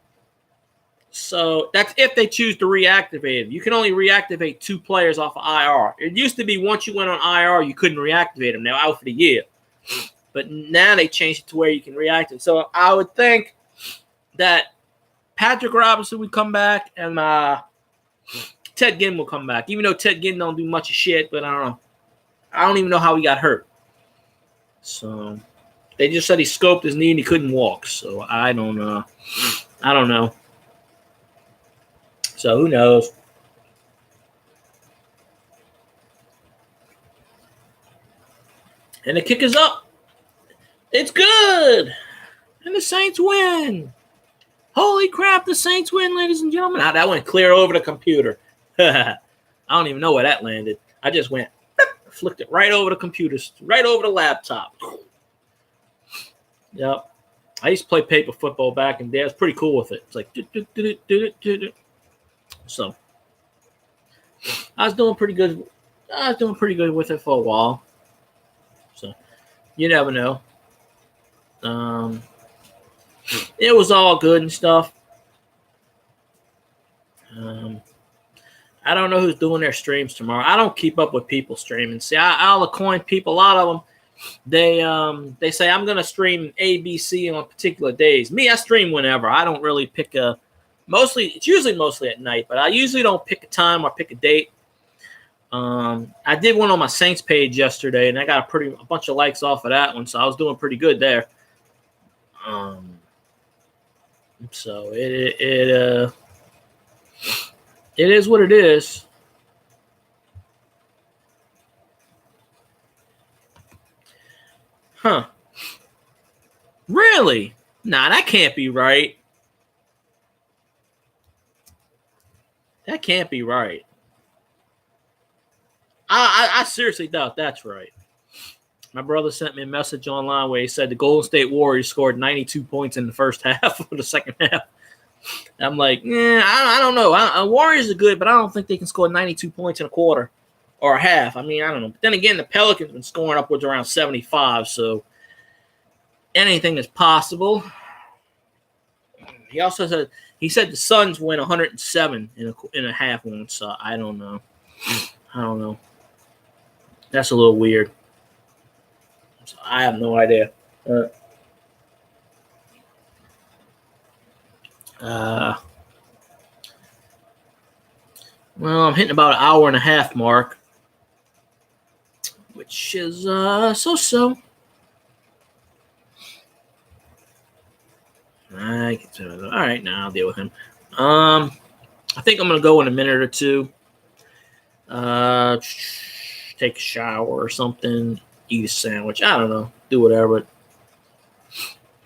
So that's if they choose to reactivate him. You can only reactivate 2 players off of IR. It used to be once you went on IR, you couldn't reactivate them. They're out for the year. But now they changed it to where you can reactivate. So I would think that Patrick Robinson would come back and Ted Ginn will come back. Even though Ted Ginn don't do much of shit, but I don't know. I don't even know how he got hurt. So they just said he scoped his knee and he couldn't walk. So I don't know. So who knows? And the kick is up. It's good. And the Saints win. Holy crap, the Saints win, ladies and gentlemen. That went clear over the computer. I don't even know where that landed. I just went, flicked it right over the computer, right over the laptop. Yep. I used to play paper football back in the day. I was pretty cool with it. It's like, so I was doing pretty good. With it for a while. So you never know. It was all good and stuff. I don't know who's doing their streams tomorrow. I don't keep up with people streaming. See, I'll acquaint people. A lot of them, they say I'm gonna stream ABC on particular days. Me, I stream whenever. I don't really pick a. It's usually mostly at night, but I usually don't pick a time or pick a date. I did one on my Saints page yesterday, and I got a bunch of likes off of that one, so I was doing pretty good there. So it is what it is. Huh. Really? Nah, that can't be right. That can't be right. I seriously doubt that's right. My brother sent me a message online where he said the Golden State Warriors scored 92 points in the first half of the second half. I'm like, I don't know. Warriors are good, but I don't think they can score 92 points in a quarter or a half. I mean, I don't know. But then again, the Pelicans have been scoring upwards around 75, so anything is possible. He also said the Suns win 107 in a half once. So I don't know. That's a little weird. So I have no idea. Well, I'm hitting about an hour and a half mark, which is so. All right, now I'll deal with him. I think I'm gonna go in a minute or two. Take a shower or something, eat a sandwich. I don't know. Do whatever.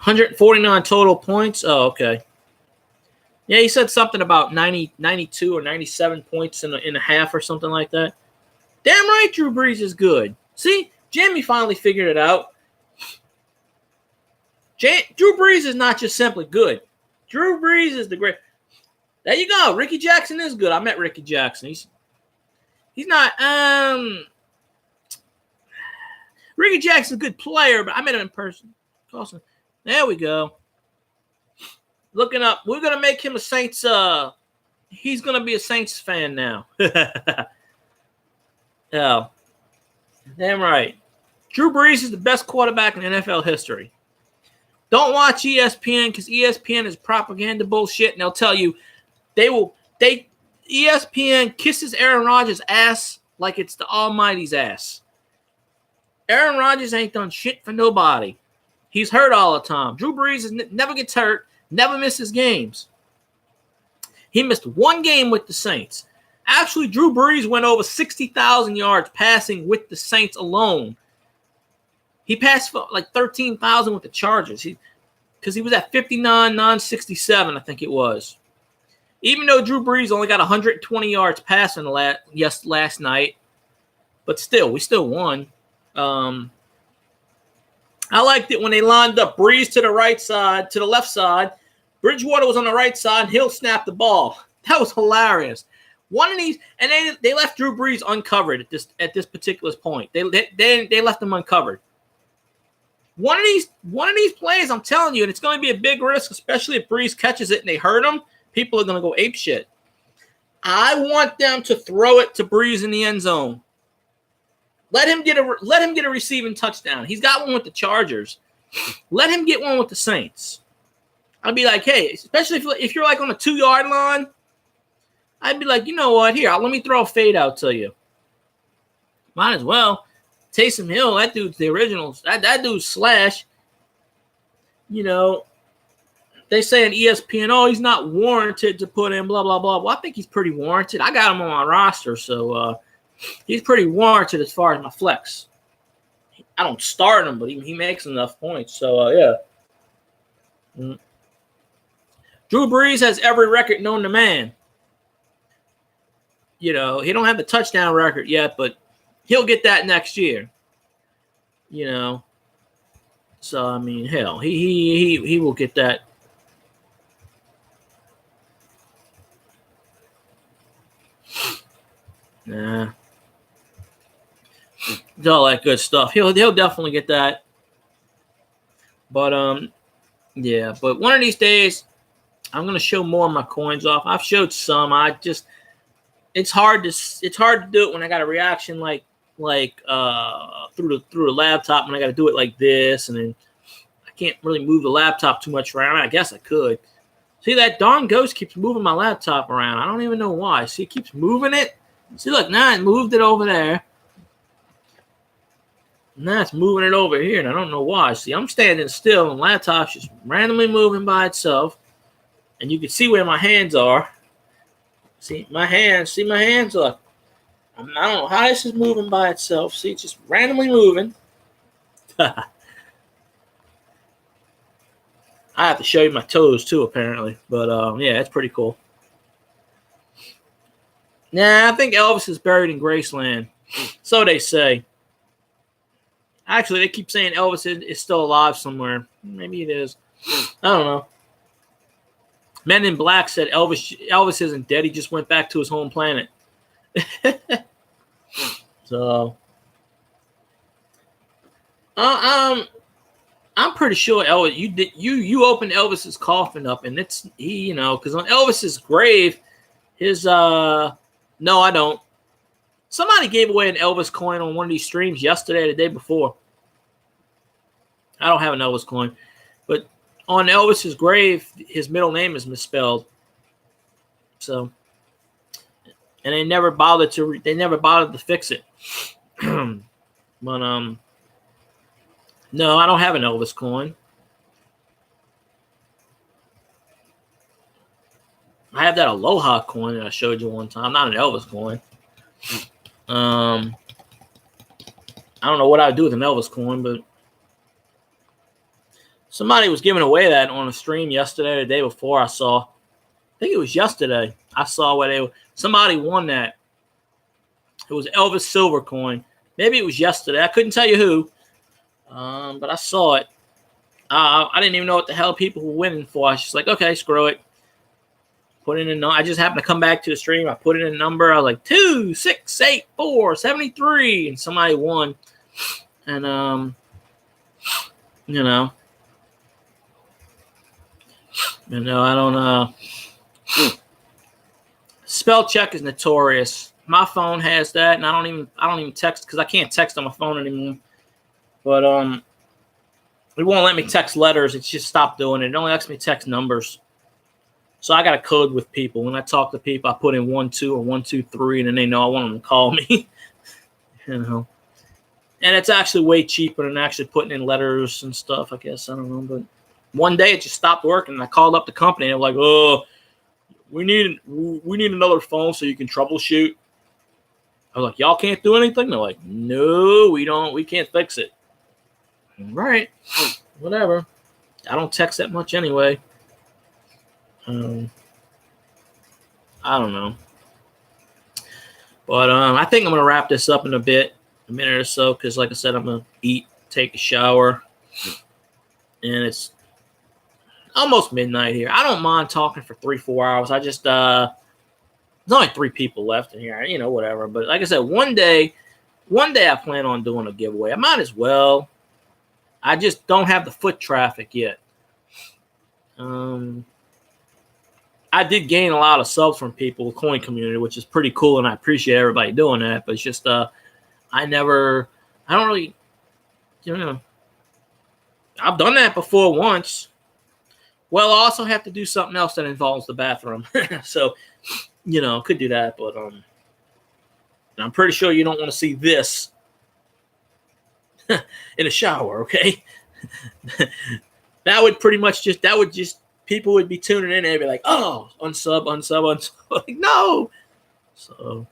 149 total points. Oh, okay. Yeah, he said something about 90, 92 or 97 points in a half or something like that. Damn right, Drew Brees is good. See, Jimmy finally figured it out. Drew Brees is not just simply good. Drew Brees is the great. There you go. Ricky Jackson is good. I met Ricky Jackson. He's not. Ricky Jackson's a good player, but I met him in person. Awesome. There we go. Looking up. We're gonna make him a Saints. He's gonna be a Saints fan now. Yeah. Damn right. Drew Brees is the best quarterback in NFL history. Don't watch ESPN because ESPN is propaganda bullshit, and they'll tell you ESPN kisses Aaron Rodgers' ass like it's the Almighty's ass. Aaron Rodgers ain't done shit for nobody. He's hurt all the time. Drew Brees never gets hurt, never misses games. He missed one game with the Saints. Actually, Drew Brees went over 60,000 yards passing with the Saints alone. He passed for like 13,000 with the Chargers. Because he was at 59,967, I think it was. Even though Drew Brees only got 120 yards passing last night, but still, we still won. I liked it when they lined up Brees to the right side, to the left side. Bridgewater was on the right side, and Hill snapped the ball. That was hilarious. One of these, and they left Drew Brees uncovered at this particular point. They left him uncovered. One of these plays, I'm telling you, and it's going to be a big risk, especially if Brees catches it and they hurt him. People are going to go ape shit. I want them to throw it to Brees in the end zone. Let him get a receiving touchdown. He's got one with the Chargers. Let him get one with the Saints. I'd be like, hey, especially if you're like on a 2-yard line, I'd be like, you know what? Here, let me throw a fade out to you. Might as well. Taysom Hill, that dude's the original. That dude's Slash. You know, they say on ESPN, oh, he's not warranted to put in blah, blah, blah. Well, I think he's pretty warranted. I got him on my roster, so he's pretty warranted as far as my flex. I don't start him, but he makes enough points. So, yeah. Drew Brees has every record known to man. You know, he don't have the touchdown record yet, but he'll get that next year. You know. So, I mean, hell, he will get that. Nah. All that good stuff. He'll definitely get that. But yeah, but one of these days I'm gonna show more of my coins off. I've showed some. It's hard to do it when I got a reaction like through the laptop, when I got to do it like this, and then I can't really move the laptop too much around. I guess I could. See, that darn ghost keeps moving my laptop around. I don't even know why. See, it keeps moving it. See, look, now it moved it over there. Now it's moving it over here, and I don't know why. See, I'm standing still, and the laptop's just randomly moving by itself. And you can see where my hands are. See my hands. Look. I don't know how this is moving by itself. See, it's just randomly moving. I have to show you my toes too, apparently. But yeah, it's pretty cool. Nah, I think Elvis is buried in Graceland. So they say. Actually, they keep saying Elvis is still alive somewhere. Maybe it is. I don't know. Men in Black said Elvis isn't dead. He just went back to his home planet. So, I'm pretty sure Elvis. You opened Elvis's coffin up, and it's he. You know, because on Elvis's grave, his no, I don't. Somebody gave away an Elvis coin on one of these streams yesterday or the day before. I don't have an Elvis coin, but on Elvis's grave, his middle name is misspelled. So, and they never bothered to fix it. But no, I don't have an Elvis coin. I have that Aloha coin that I showed you one time. Not an Elvis coin. I I don't know what I'd do with an Elvis coin, but somebody was giving away that on a stream yesterday or the day before. I think it was yesterday. I saw where somebody won that. It was Elvis silver coin. Maybe it was yesterday. I couldn't tell you who, but I saw it. I didn't even know what the hell people were winning for. I was just like, okay, screw it. Put in a number. I just happened to come back to the stream. I put in a number. I was like 268-473, and somebody won. And I don't. Spell check is notorious. My phone has that, and I don't even text because I can't text on my phone anymore. But it won't let me text letters. It's just stopped doing it. It only lets me text numbers. So I got a code with people. When I talk to people, I put in 12 or 123, and then they know I want them to call me. And it's actually way cheaper than actually putting in letters and stuff, I guess. I don't know. But one day it just stopped working, and I called up the company, and they were like, oh, we need another phone so you can troubleshoot. I was like, y'all can't do anything? They're like, no, we can't fix it. Right. Whatever. I don't text that much anyway. I don't know. But I think I'm going to wrap this up in a minute or so, because like I said, I'm going to eat, take a shower, and it's almost midnight here. I don't mind talking for 3-4 hours. I just, there's only 3 people left in here, whatever. But like I said, one day I plan on doing a giveaway. I might as well. I just don't have the foot traffic yet. I did gain a lot of subs from people, the coin community, which is pretty cool, and I appreciate everybody doing that. But it's just, I don't really, I've done that before once. Well, I also have to do something else that involves the bathroom. So, could do that. But I'm pretty sure you don't want to see this in a shower, okay? That would people would be tuning in and they'd be like, oh, unsub. Like, no. So,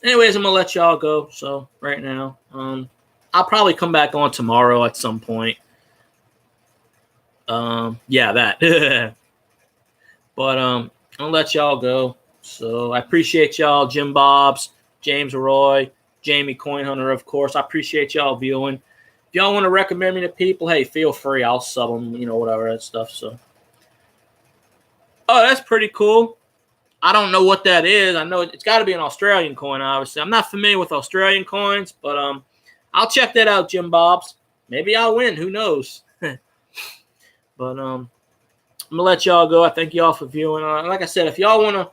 anyways, I'm going to let y'all go. So, right now, I'll probably come back on tomorrow at some point. That. But, I'm going to let y'all go. So, I appreciate y'all, Jim Bobs, James Roy, Jamie Coin Hunter, of course. I appreciate y'all viewing. If y'all want to recommend me to people, hey, feel free. I'll sub them, whatever that stuff. So, oh, that's pretty cool. I don't know what that is. I know it's got to be an Australian coin, obviously. I'm not familiar with Australian coins, but I'll check that out, Jim Bobs. Maybe I'll win. Who knows? But I'm going to let y'all go. I thank y'all for viewing. Like I said, if y'all want to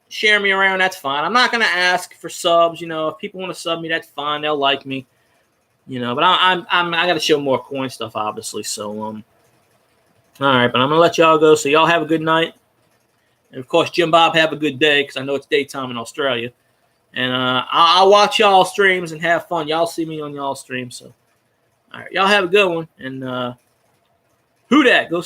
share me around, that's fine. I'm not going to ask for subs. If people want to sub me, that's fine. They'll like me. But I got to show more coin stuff, obviously. So, all right. But I'm going to let y'all go. So y'all have a good night. And, of course, Jim Bob, have a good day, because I know it's daytime in Australia. And I'll watch y'all streams and have fun. Y'all see me on y'all streams. So, all right. Y'all have a good one. And who dat? Go